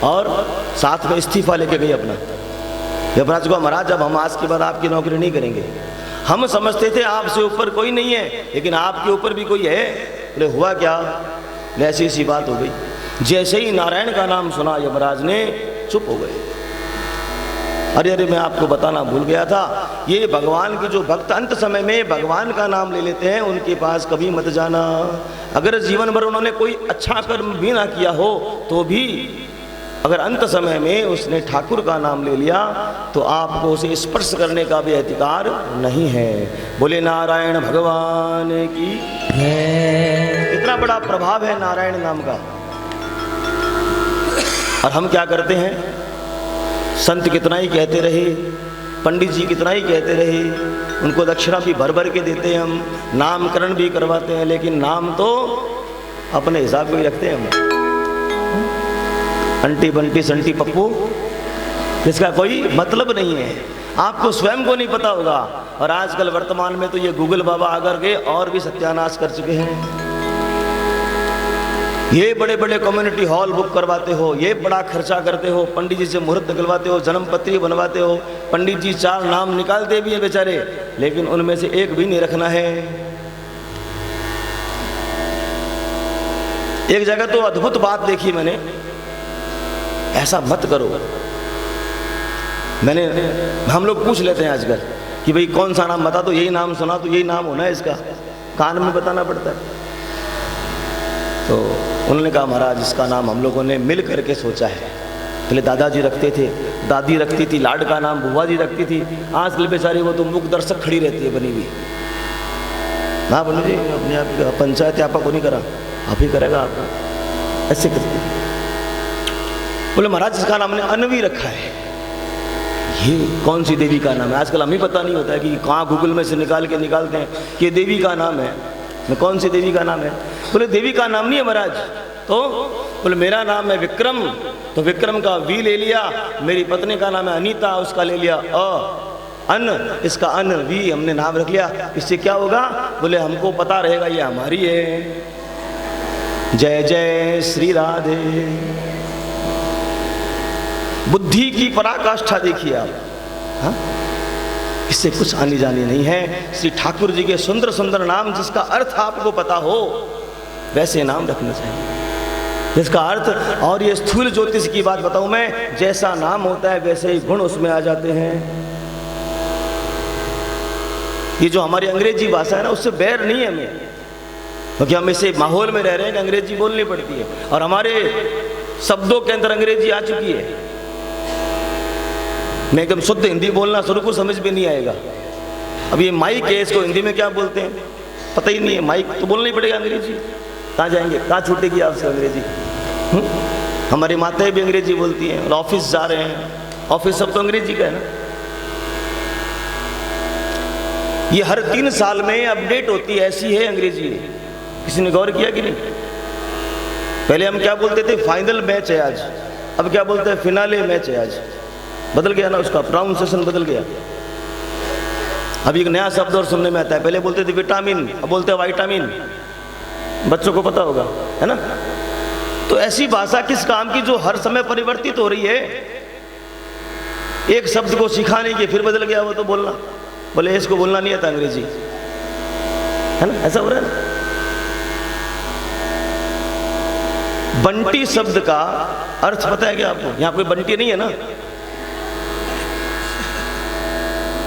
और साथ में इस्तीफा लेके गए अपना। यमराज को महाराज अब हम आज के बाद आपकी नौकरी नहीं करेंगे। हम समझते थे आपसे ऊपर कोई नहीं है, लेकिन आपके ऊपर भी कोई है। बोले हुआ क्या? ऐसी सी बात हो गई। जैसे ही नारायण का नाम सुना यमराज ने चुप हो गए। अरे मैं आपको बताना भूल गया था, ये भगवान के जो भक्त अंत समय में भगवान का नाम ले लेते हैं उनके पास कभी मत जाना। अगर जीवन भर उन्होंने कोई अच्छा कर्म भी ना किया हो तो भी अगर अंत समय में उसने ठाकुर का नाम ले लिया तो आपको उसे स्पर्श करने का भी अधिकार नहीं है। बोले नारायण भगवान की। इतना बड़ा प्रभाव है नारायण नाम का। और हम क्या करते हैं? संत कितना ही कहते रहे, पंडित जी कितना ही कहते रहे, उनको दक्षिणा भी भर भर के देते हैं, हम नामकरण भी करवाते हैं, लेकिन नाम तो अपने हिसाब से रखते हैं हम। अंटी बंटी संटी पप्पू, जिसका कोई मतलब नहीं है, आपको स्वयं को नहीं पता होगा। और आजकल वर्तमान में तो ये गूगल बाबा आकर के और भी सत्यानाश कर चुके हैं। ये बड़े बड़े कम्युनिटी हॉल बुक करवाते हो, ये बड़ा खर्चा करते हो, पंडित जी से मुहूर्त निकलवाते हो, जन्म पत्री बनवाते हो, पंडित जी 4 नाम निकालते भी हैं बेचारे, लेकिन उनमें से एक भी नहीं रखना है। एक जगह तो अद्भुत बात देखी मैंने, ऐसा मत करो। हम लोग पूछ लेते हैं आजकल कि भाई कौन सा नाम बता, तो यही नाम सुना तो यही नाम होना है इसका, कान में बताना पड़ता है। तो उन्होंने कहा महाराज इसका नाम हम लोगों ने मिल करके सोचा है। पहले दादाजी रखते थे, दादी रखती थी, लाड का नाम बुआ जी रखती थी, आजकल बेचारी वो तो मुख दर्शक खड़ी रहती है बनी हुई। ना बोलो जी अपने आप पंचायत आपा को नहीं करा, आप ही करेगा आपका, ऐसे करते। बोले महाराज इसका नाम हमने अनवी रखा है। ये कौन सी देवी का नाम है? आजकल हमें पता नहीं होता है कि कहाँ गूगल में से निकालते हैं कि देवी का नाम है, कौन सी देवी का नाम है। बोले देवी का नाम नहीं है महाराज। तो बोले मेरा नाम है विक्रम, तो विक्रम का वी ले लिया। मेरी पत्नी का नाम है अनीता, उसका ले लिया अन, इसका अन वी हमने नाम रख लिया। इससे क्या होगा? बोले हमको पता रहेगा ये हमारी है। जय जय श्री राधे। बुद्धि की पराकाष्ठा देखिए आप। हाँ? इससे कुछ आनी जानी नहीं है। श्री ठाकुर जी के सुंदर सुंदर नाम जिसका अर्थ आपको पता हो वैसे नाम रखना चाहिए, जिसका अर्थ। और ये स्थूल ज्योतिष की बात बताऊं मैं, जैसा नाम होता है वैसे ही गुण उसमें आ जाते हैं। ये जो हमारी अंग्रेजी भाषा है ना, उससे बैर नहीं है हमें, क्योंकि हम ऐसे माहौल में रह रहे हैं कि अंग्रेजी बोलनी पड़ती है और हमारे शब्दों के अंदर अंग्रेजी आ चुकी है। मैं एकदम शुद्ध हिंदी बोलना शुरू को समझ में नहीं आएगा। अब ये माइक है, इसको हिंदी में क्या बोलते हैं पता ही नहीं है। माइक तो बोलना ही पड़ेगा अंग्रेजी, कहाँ जाएंगे, कहाँ छूटेगी आपसे अंग्रेजी। हमारी माताएं भी अंग्रेजी बोलती हैं और ऑफिस जा रहे हैं, ऑफिस सब तो अंग्रेजी का है ना। ये हर 3 साल में अपडेट होती है, ऐसी है अंग्रेजी। किसी ने गौर किया कि नहीं? पहले हम क्या बोलते थे, फाइनल मैच है आज, अब क्या बोलते हैं, फिनाले मैच है आज। बदल गया ना, उसका प्रोनाउंसिएशन बदल गया। अब एक नया शब्द और सुनने में आता है, पहले बोलते थे विटामिन, अब बोलते हैं वाइटामिन। बच्चों को पता होगा, है ना। तो ऐसी भाषा किस काम की जो हर समय परिवर्तित हो रही है। एक शब्द को सिखाने के फिर बदल गया वो तो बोलना, बोले इसको बोलना नहीं आता अंग्रेजी, है ना, ऐसा हो रहा है। बंटी शब्द का अर्थ पता है क्या आपको? यहाँ कोई बंटी नहीं है ना।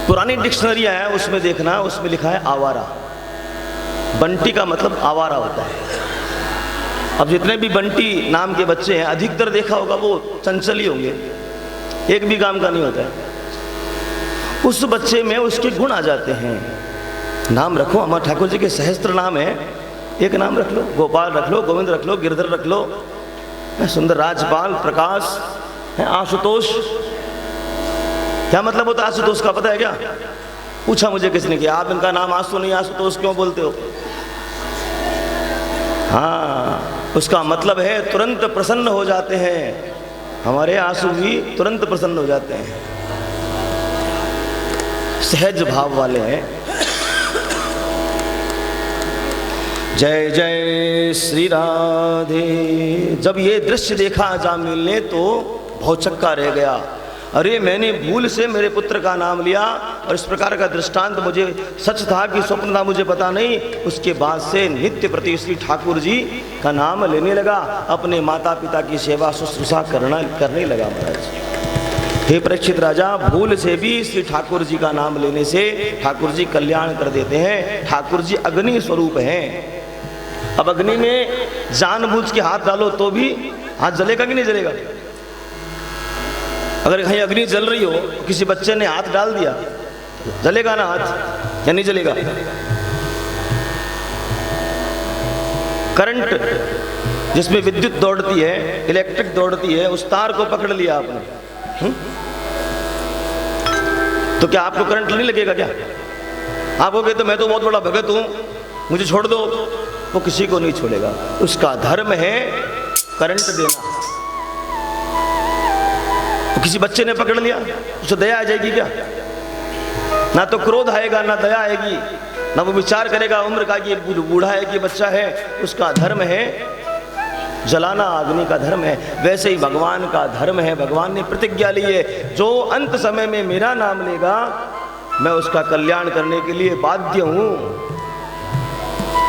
पुरानी डिक्शनरी है उसमें देखना, उसमें लिखा है आवारा। बंटी का मतलब आवारा होता है। अब जितने भी बंटी नाम के बच्चे हैं अधिकतर देखा होगा वो चंचल ही होंगे, एक भी काम का नहीं होता है। उस बच्चे में उसके गुण आ जाते हैं। नाम रखो, हमारे ठाकुर जी के सहस्त्र नाम है, एक नाम रख लो, गोपाल रख लो, गोविंद रख लो, गिरधर रख लो, सुंदर राजपाल, प्रकाश है, आशुतोष। क्या मतलब होता है आशुतोष का पता है क्या? पूछा मुझे किसने कि आप इनका नाम आशु नहीं आशुतोष क्यों बोलते हो? हाँ, उसका मतलब है तुरंत प्रसन्न हो जाते हैं। हमारे आंसू भी तुरंत प्रसन्न हो जाते हैं, सहज भाव वाले हैं। जय जय श्री राधे। जब ये दृश्य देखा जामिल ने तो भौचक्का रह गया। अरे मैंने भूल से मेरे पुत्र का नाम लिया और इस प्रकार का दृष्टांत मुझे सच था कि स्वप्न था, मुझे पता नहीं। उसके बाद से नित्य प्रति श्री ठाकुर जी का नाम लेने लगा, अपने माता पिता की सेवा शुश्रूषा करने लगा। महाराज हे परीक्षित राजा, भूल से भी श्री ठाकुर जी का नाम लेने से ठाकुर जी कल्याण कर देते हैं। ठाकुर जी अग्नि स्वरूप हैं। अब अग्नि में जानबूझ के हाथ डालो तो भी हाथ जलेगा कि नहीं जलेगा? अगर कहीं अग्नि जल रही हो, किसी बच्चे ने हाथ डाल दिया, जलेगा ना हाथ या नहीं जलेगा? करंट जिसमें विद्युत दौड़ती है, इलेक्ट्रिक दौड़ती है, उस तार को पकड़ लिया आपने, तो क्या आपको करंट नहीं लगेगा क्या? आप कहोगे तो मैं तो बहुत बड़ा भगत हूं, मुझे छोड़ दो, वो किसी को नहीं छोड़ेगा। उसका धर्म है करंट देना। तो किसी बच्चे ने पकड़ लिया, उसे दया आ जाएगी क्या? ना तो क्रोध आएगा, ना दया आएगी, ना वो विचार करेगा उम्र का कि बूढ़ा है कि बच्चा है। उसका धर्म है जलाना, अग्नि का धर्म है। वैसे ही भगवान का धर्म है। भगवान ने प्रतिज्ञा ली है, जो अंत समय में मेरा नाम लेगा मैं उसका कल्याण करने के लिए बाध्य हूं।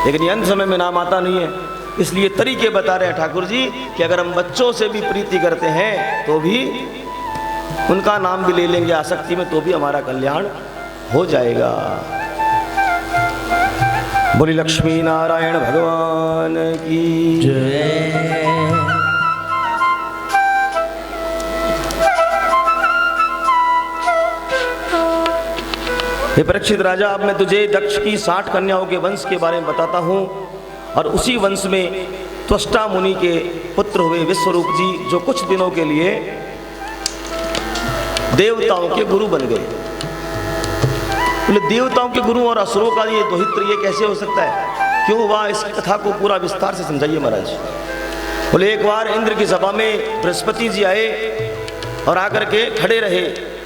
लेकिन ये अंत समय में नाम आता नहीं है, इसलिए तरीके बता रहे हैं ठाकुर जी कि अगर हम बच्चों से भी प्रीति करते हैं तो भी उनका नाम भी ले लेंगे आसक्ति में, तो भी हमारा कल्याण हो जाएगा। बोली लक्ष्मी नारायण भगवान की जय। हे परीक्षित राजा, अब मैं तुझे दक्ष की 60 कन्याओं के वंश के बारे में बताता हूँ। और उसी वंश में त्वष्टा मुनि के पुत्र हुए विश्वरूप जी, जो कुछ दिनों के लिए देवताओं के गुरु बन गए। बोले देवताओं के गुरु और असुरों का ये दोहित्र, ये कैसे हो सकता है? क्यों हुआ? इस कथा को पूरा विस्तार से समझाइए महाराज। बोले एक बार इंद्र की सभा में बृहस्पति जी आए और आकर के खड़े रहे